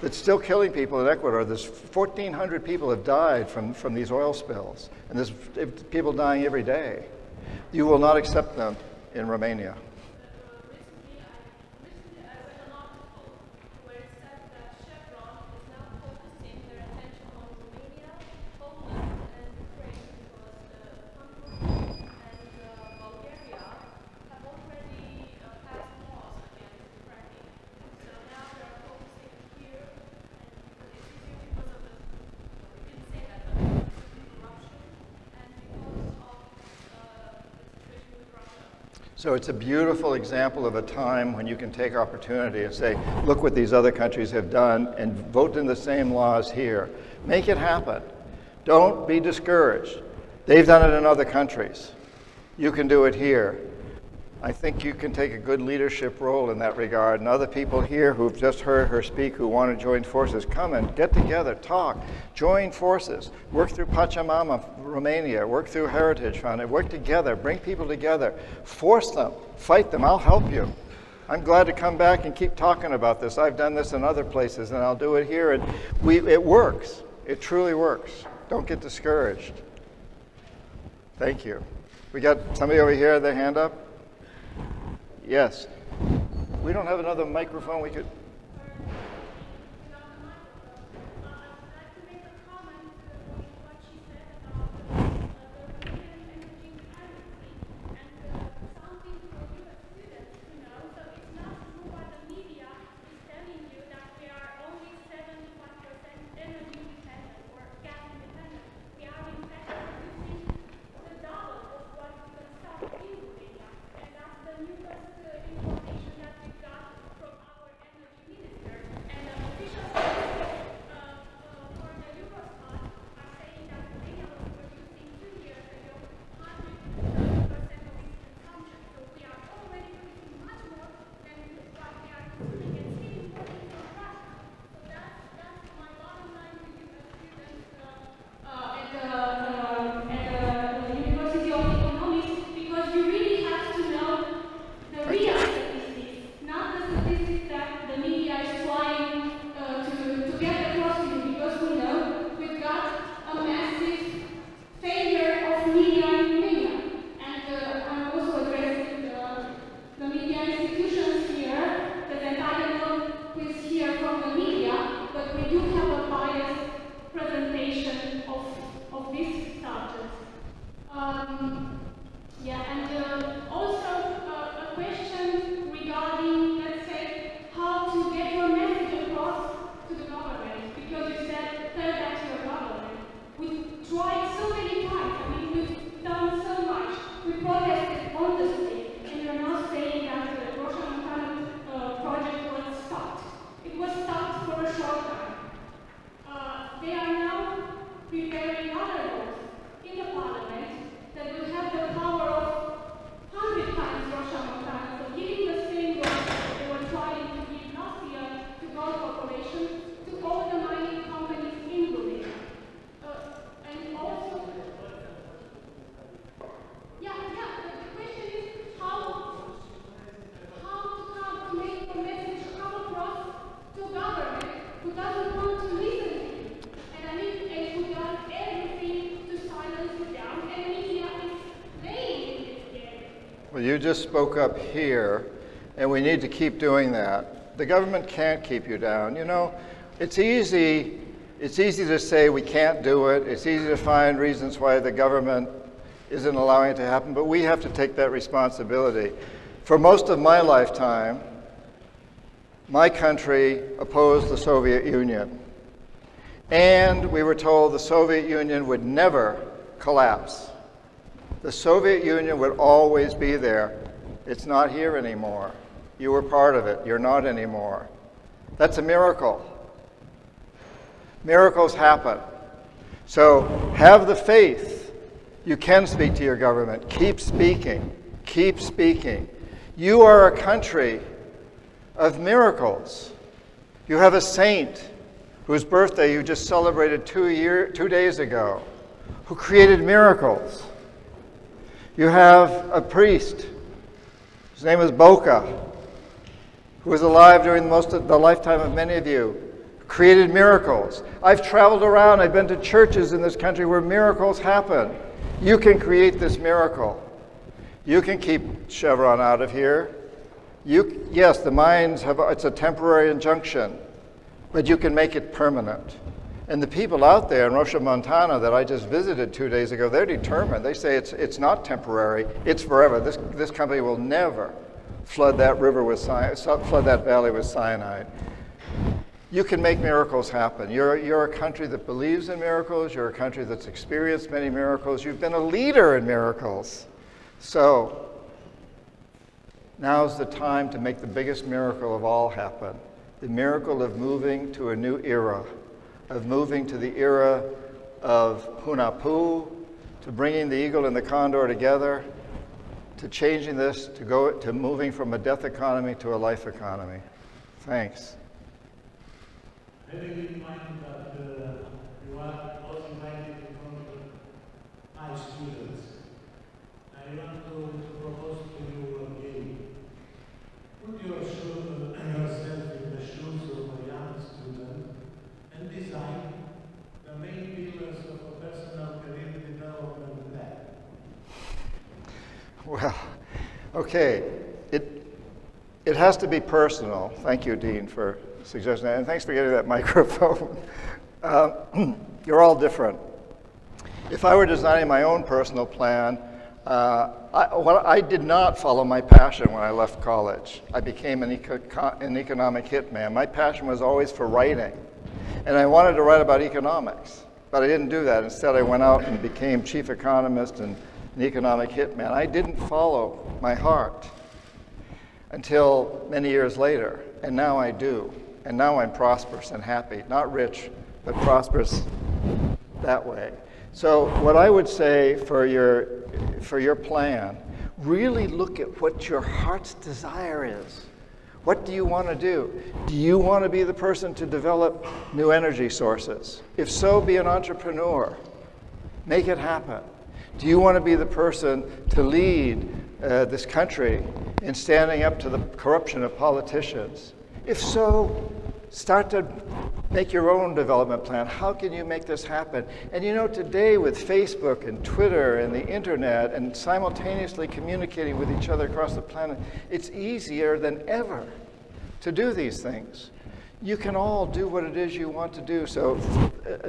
that's still killing people in Ecuador. There's 1,400 people have died from these oil spills, and there's people dying every day. You will not accept them in Romania. Recently I read an article where it said that So it's a beautiful example of a time when you can take opportunity and say, look what these other countries have done, and vote in the same laws here. Make it happen. Don't be discouraged. They've done it in other countries. You can do it here. I think you can take a good leadership role in that regard. And other people here who've just heard her speak who want to join forces, come and get together, talk, join forces, work through Pachamama, Romania, work through Heritage Fund, and work together, bring people together, force them, fight them, I'll help you. I'm glad to come back and keep talking about this. I've done this in other places and I'll do it here. And it works. It truly works. Don't get discouraged. Thank you. We got somebody over here, their hand up? Yes. We don't have another microphone we could... Well, you just spoke up here, and we need to keep doing that. The government can't keep you down. You know, it's easy to say we can't do it. It's easy to find reasons why the government isn't allowing it to happen, but we have to take that responsibility. For most of my lifetime, my country opposed the Soviet Union. And we were told the Soviet Union would never collapse. The Soviet Union would always be there. It's not here anymore. You were part of it. You're not anymore. That's a miracle. Miracles happen. So have the faith. You can speak to your government. Keep speaking. Keep speaking. You are a country of miracles. You have a saint whose birthday you just celebrated 2 days ago, who created miracles. You have a priest, his name is Boca, who was alive during most of the lifetime of many of you, created miracles. I've traveled around, I've been to churches in this country where miracles happen. You can create this miracle. You can keep Chevron out of here. Yes, the mines it's a temporary injunction, but you can make it permanent. And the people out there in Rocha, Montana that I just visited 2 days ago, they're determined. They say it's not temporary, it's forever. This company will never flood that river with flood that valley with cyanide. You can make miracles happen. You're a country that believes in miracles. You're a country that's experienced many miracles. You've been a leader in miracles. So Now's the time to make the biggest miracle of all happen. The miracle of moving to a new era, of moving to the era of Hunapu, to bringing the eagle and the condor together, to changing this, to moving from a death economy to a life economy. Thanks. Having in mind that you are also invited from high students, I want to propose to you a game. Put yourself in the shoes of a young student and design the main pillars of a personal career development plan. Well, okay. It has to be personal. Thank you, Dean, for suggesting that. And thanks for getting that microphone. You're all different. If I were designing my own personal plan, I did not follow my passion when I left college. I became an economic hitman. My passion was always for writing. And I wanted to write about economics, but I didn't do that. Instead, I went out and became chief economist and an economic hitman. I didn't follow my heart until many years later, and now I do. And now I'm prosperous and happy, not rich, but prosperous that way. So what I would say for your plan, really look at what your heart's desire is. What do you want to do? Do you want to be the person to develop new energy sources? If so, be an entrepreneur. Make it happen. Do you want to be the person to lead this country in standing up to the corruption of politicians? If so, start to make your own development plan. How can you make this happen? And you know, today with Facebook and Twitter and the internet and simultaneously communicating with each other across the planet, it's easier than ever to do these things. You can all do what it is you want to do. So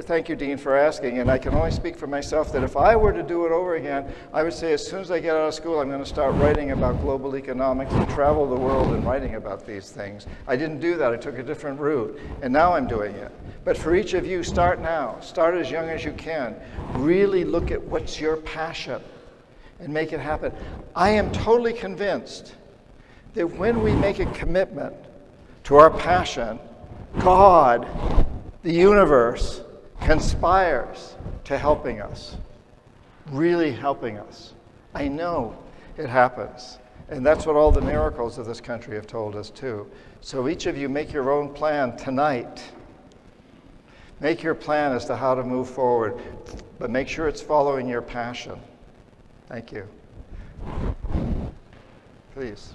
thank you, Dean, for asking. And I can only speak for myself that if I were to do it over again, I would say as soon as I get out of school, I'm going to start writing about global economics and travel the world and writing about these things. I didn't do that. I took a different route. And now I'm doing it. But for each of you, start now. Start as young as you can. Really look at what's your passion and make it happen. I am totally convinced that when we make a commitment to our passion, God, the universe, conspires to helping us, really helping us. I know it happens. And that's what all the miracles of this country have told us too. So each of you make your own plan tonight. Make your plan as to how to move forward, but make sure it's following your passion. Thank you. Please.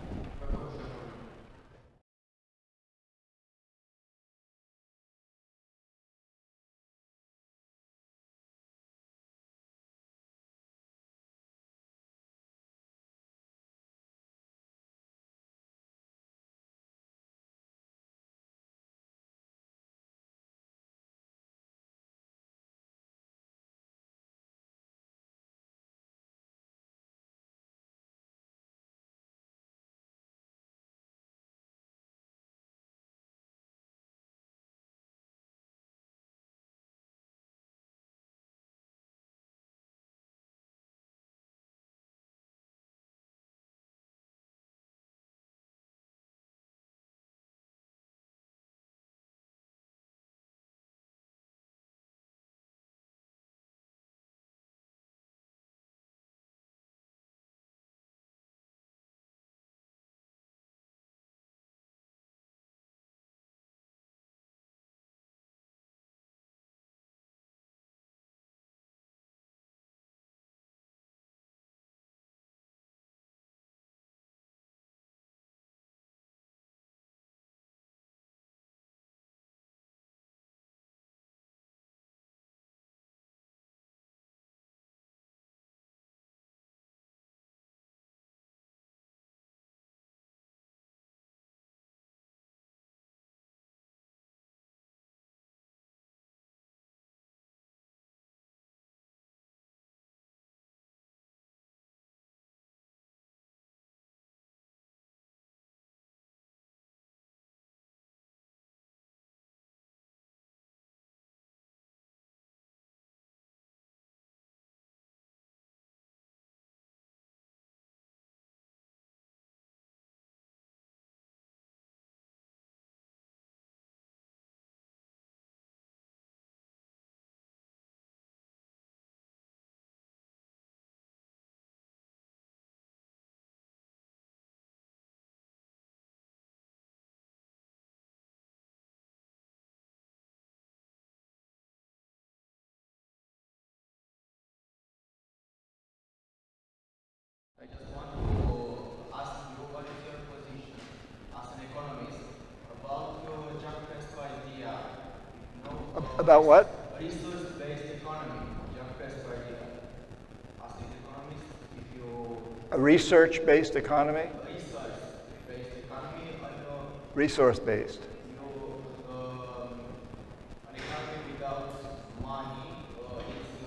About what? Resource-based economy. Just press idea. As an economist, if you A research-based economy? research-based economy, Resource-based. an economy without money is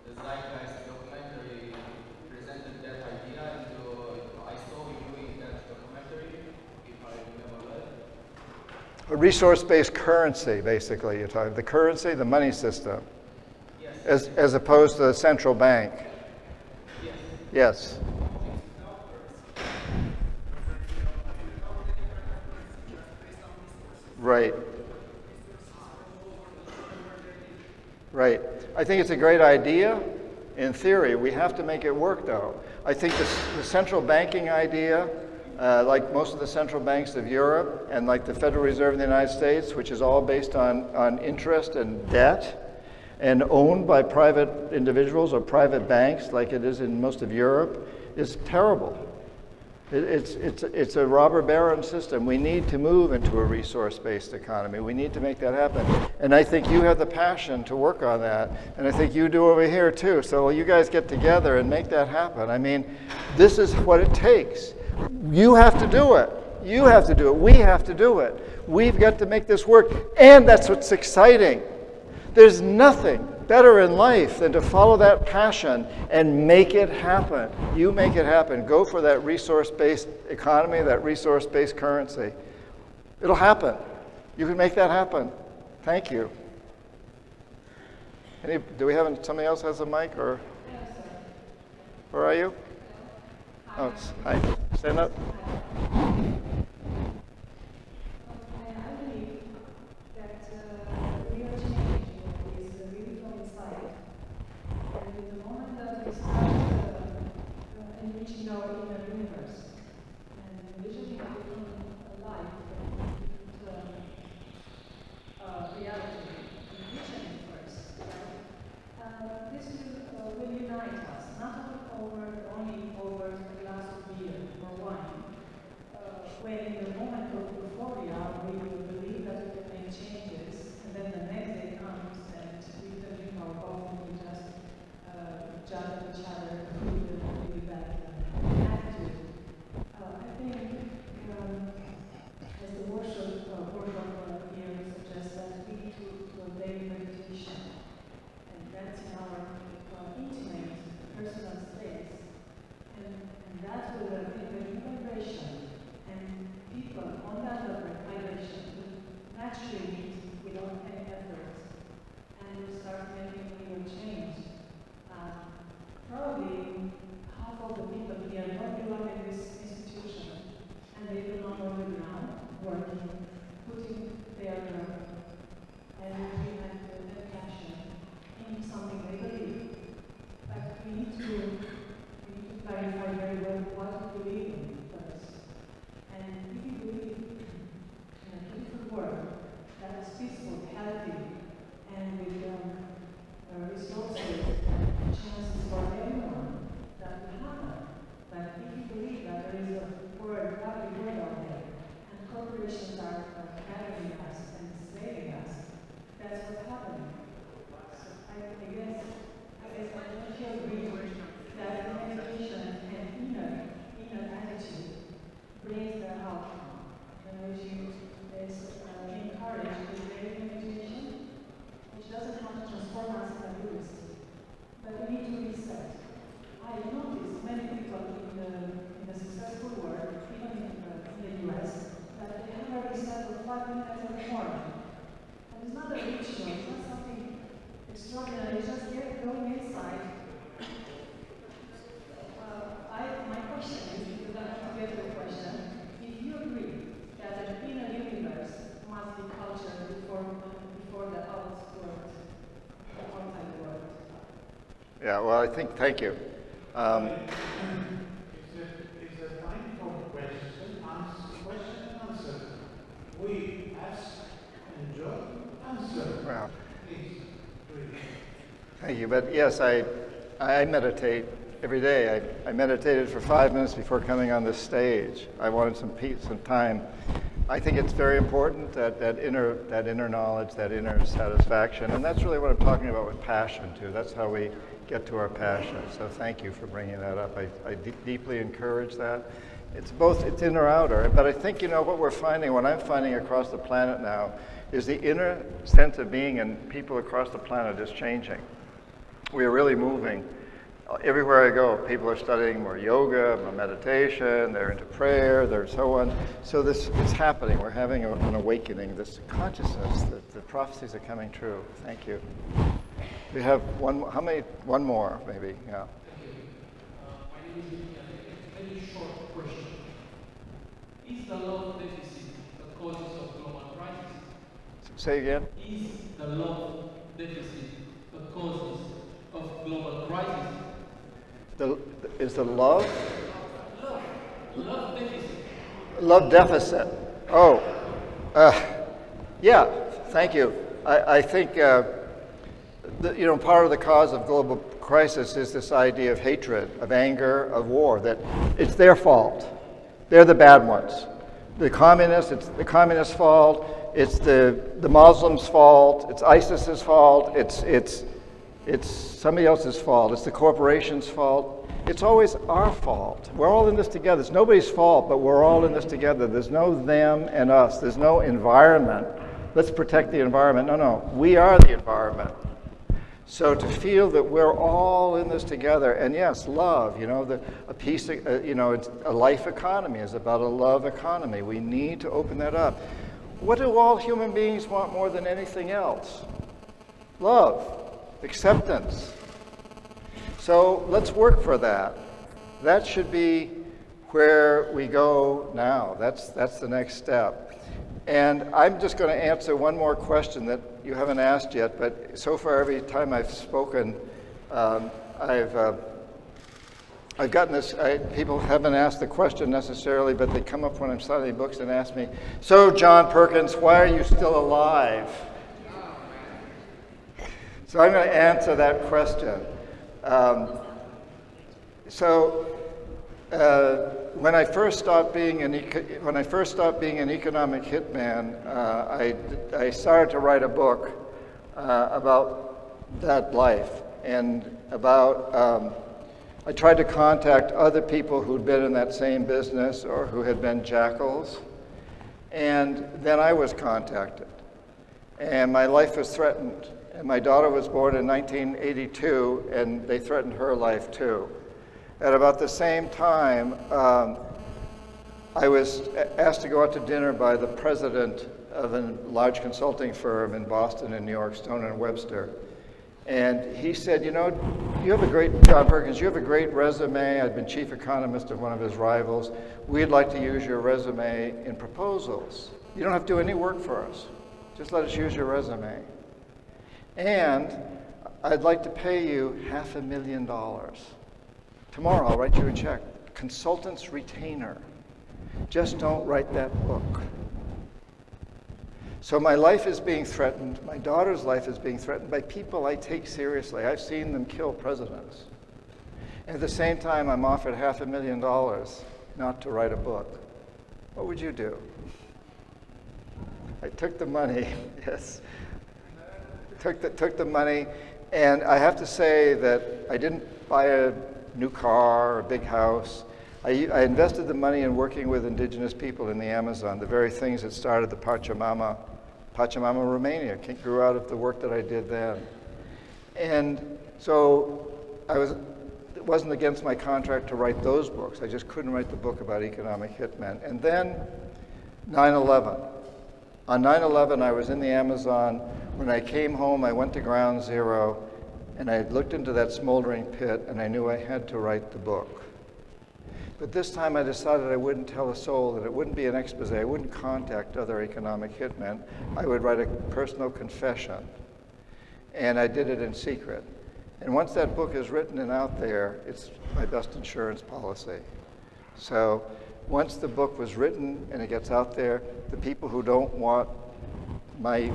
the Zeitgeist documentary presented that idea, and I saw you in that documentary, if I remember well. A resource-based currency, basically, you're talking. The currency, the money system. Yes. As opposed to the central bank. Yes. Yes. Right. Right. I think it's a great idea in theory. We have to make it work, though. I think the central banking idea, like most of the central banks of Europe and like the Federal Reserve in the United States, which is all based on interest and debt and owned by private individuals or private banks like it is in most of Europe, is terrible. It's a robber baron system. We need to move into a resource-based economy. We need to make that happen. And I think you have the passion to work on that. And I think you do over here too. So you guys get together and make that happen. I mean, this is what it takes. You have to do it. You have to do it. We have to do it. We've got to make this work. And that's what's exciting. There's nothing better in life than to follow that passion and make it happen. You make it happen. Go for that resource-based economy, that resource-based currency. It'll happen. You can make that happen. Thank you. Do we have somebody else has a mic, or where are you? Oh, hi. Stand up. Enriching our inner universe and envisioning a different life, reality, envisioning first, right? This will unite us, not only over a glass of beer or wine, when in the moment of euphoria we will believe that we can make changes, and then the next day comes and we can drink our coffee and we just judge each other with that attitude. I think as the workshop here suggests that we need to do a daily meditation, and that's in our intimate personal space, and that will bring a new vibration, and people on that vibration will naturally meet without any effort, and will start making a real change. Probably half of the people here don't belong in this institution, and they belong on the ground, working, putting their energy and their passion in something they believe. But we need to clarify very well what we believe in first. And if we believe in a beautiful world that is peaceful, healthy, and with resources and chances for everyone, that will happen. But if you believe that there is a lovely world out there, and corporations are gathering us and enslaving us, that's what's happening. So I guess I don't agree that meditation and inner attitude brings the outcome. And which is encouraged with daily meditation, which doesn't have to transform us in a Buddhist. But we need to reset. I noticed many people in the successful world, even in the US, that they have a reset of 5 minutes in the morning. And it's not a ritual, it's not something extraordinary, it's just going inside. My question is, because I have to get to the question, if you agree that an inner universe must be cultured before the outside world. Yeah, well, I think, thank you. It's a time for question and answer. We ask, enjoy, answer. Well, Please, please. thank you. But yes, I meditate every day. I meditated for 5 minutes before coming on this stage. I wanted some peace and time. I think it's very important, that inner knowledge, that inner satisfaction, and that's really what I'm talking about with passion too. That's how we get to our passion. So thank you for bringing that up. I deeply encourage that. It's both, it's inner outer, but I think, you know, what we're finding, what I'm finding across the planet now, is the inner sense of being in people across the planet is changing. We are really moving. Everywhere I go, people are studying more yoga, more meditation, they're into prayer, they're so on. So this is happening. We're having an awakening, this consciousness that the prophecies are coming true. Thank you. We have one, how many? One more, maybe, yeah. Thank you. My name is a very short question. Is the love deficit the causes of global crisis? Say again? Is the love deficit the causes of global crisis? Is the love? Love deficit. Love deficit. Oh, yeah, thank you. I think, you know, part of the cause of global crisis is this idea of hatred, of anger, of war, that it's their fault. They're the bad ones. The communists, it's the communists' fault, it's the Muslims' fault, it's ISIS's fault, it's somebody else's fault, it's the corporation's fault. It's always our fault. We're all in this together. It's nobody's fault, but we're all in this together. There's no them and us. There's no environment. Let's protect the environment. No, we are the environment. So to feel that we're all in this together, and yes, love, you know, a piece of, you know, it's a life economy is about a love economy. We need to open that up. What do all human beings want more than anything else? Love, acceptance. So let's work for that. That should be where we go now. That's the next step. And I'm just going to answer one more question that you haven't asked yet, but so far every time I've spoken, I've gotten this, people haven't asked the question necessarily, but they come up when I'm studying books and ask me, so John Perkins, why are you still alive? So I'm going to answer that question. When I first stopped being an economic hitman, I started to write a book about that life and about. I tried to contact other people who'd been in that same business or who had been jackals, and then I was contacted, and my life was threatened. And my daughter was born in 1982, and they threatened her life too. At about the same time, I was asked to go out to dinner by the president of a large consulting firm in Boston and New York, Stone & Webster. And he said, you know, John Perkins, you have a great resume. I'd been chief economist of one of his rivals. We'd like to use your resume in proposals. You don't have to do any work for us. Just let us use your resume. And I'd like to pay you $500,000. Tomorrow I'll write you a check. Consultant's retainer. Just don't write that book. So my life is being threatened. My daughter's life is being threatened by people I take seriously. I've seen them kill presidents. And at the same time, I'm offered $500,000 not to write a book. What would you do? I took the money, yes. Took the money, and I have to say that I didn't buy a new car or a big house. I invested the money in working with indigenous people in the Amazon, the very things that started the Pachamama Romania grew out of the work that I did then. And so it wasn't against my contract to write those books. I just couldn't write the book about economic hitmen. And then 9/11. On 9/11, I was in the Amazon. When I came home, I went to ground zero, and I looked into that smoldering pit, and I knew I had to write the book. But this time I decided I wouldn't tell a soul, that it wouldn't be an expose. I wouldn't contact other economic hitmen. I would write a personal confession. And I did it in secret. And once that book is written and out there, it's my best insurance policy. So once the book was written and it gets out there, the people who don't want my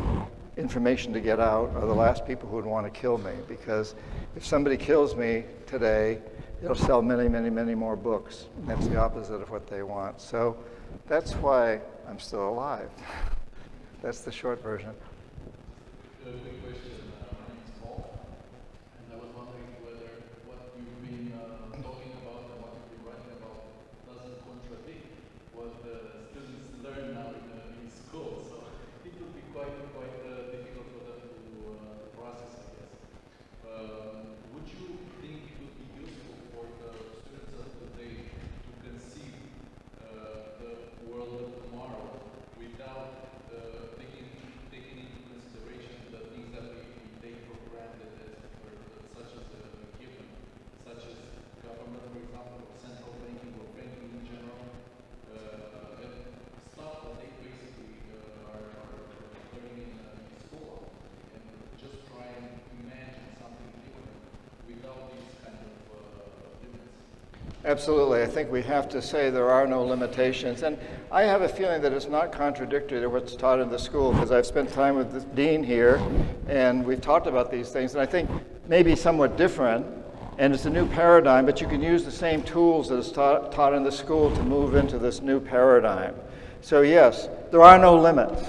information to get out are the last people who would want to kill me, because if somebody kills me today, it'll sell many, many, many more books. And that's the opposite of what they want. So that's why I'm still alive. That's the short version. A quick question. My name is Paul, and I was wondering whether what you've been talking about and what you've been writing about doesn't contradict what the students learn now in school. So it would be quite difficult for them to process, I guess. Would you think it would be useful for the students of today to conceive the world of tomorrow without taking into consideration the things that we take for granted such as a given, such as government, for example, or central banking or banking in general, and stuff that they basically are learning in school, and just try and imagine something different without these kind of limits. Absolutely. I think we have to say there are no limitations. And I have a feeling that it's not contradictory to what's taught in the school, because I've spent time with the dean here, and we've talked about these things. And I think maybe somewhat different, and it's a new paradigm, but you can use the same tools that is taught in the school to move into this new paradigm. So yes, there are no limits.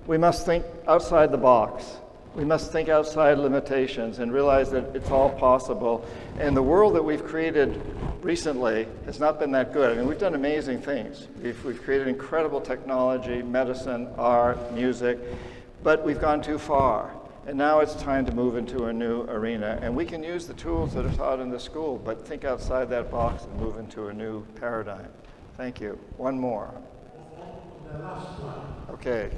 We must think outside the box. We must think outside limitations and realize that it's all possible. And the world that we've created recently has not been that good. I mean, we've done amazing things. We've created incredible technology, medicine, art, music, but we've gone too far. And now it's time to move into a new arena. And we can use the tools that are taught in the school, but think outside that box and move into a new paradigm. Thank you. One more. The last one. Okay.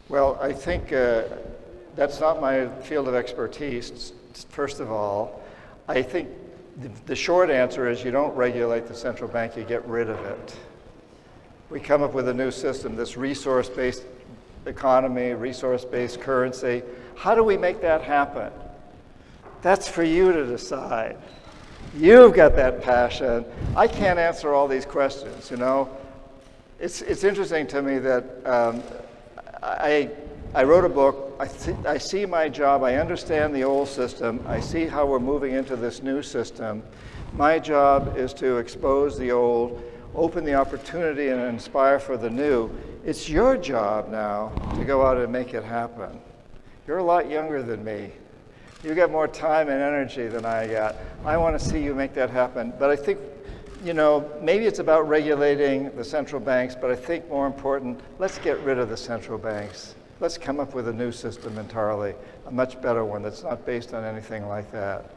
Well, I think that's not my field of expertise, first of all. I think the short answer is you don't regulate the central bank, you get rid of it. We come up with a new system, this resource-based economy, resource-based currency. How do we make that happen? That's for you to decide. You've got that passion. I can't answer all these questions, you know. It's interesting to me that I wrote a book. I see my job. I understand the old system. I see how we're moving into this new system. My job is to expose the old, open the opportunity, and inspire for the new. It's your job now to go out and make it happen. You're a lot younger than me. You got more time and energy than I got. I want to see you make that happen. But I think, you know, maybe it's about regulating the central banks, but I think more important, let's get rid of the central banks. Let's come up with a new system entirely, a much better one that's not based on anything like that.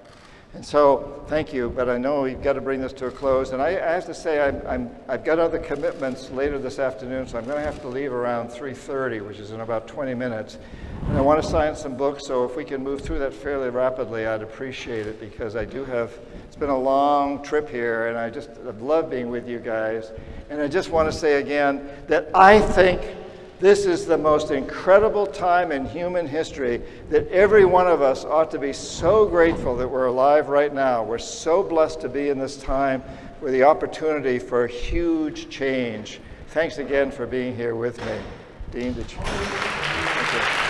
And so, thank you, but I know we've got to bring this to a close. And I have to say, I've got other commitments later this afternoon, so I'm going to have to leave around 3:30, which is in about 20 minutes. And I want to sign some books, so if we can move through that fairly rapidly, I'd appreciate it, because I do have, it's been a long trip here, and I've loved being with you guys. And I just want to say again that I think this is the most incredible time in human history, that every one of us ought to be so grateful that we're alive right now. We're so blessed to be in this time with the opportunity for huge change. Thanks again for being here with me. Dean, did you? Thank you.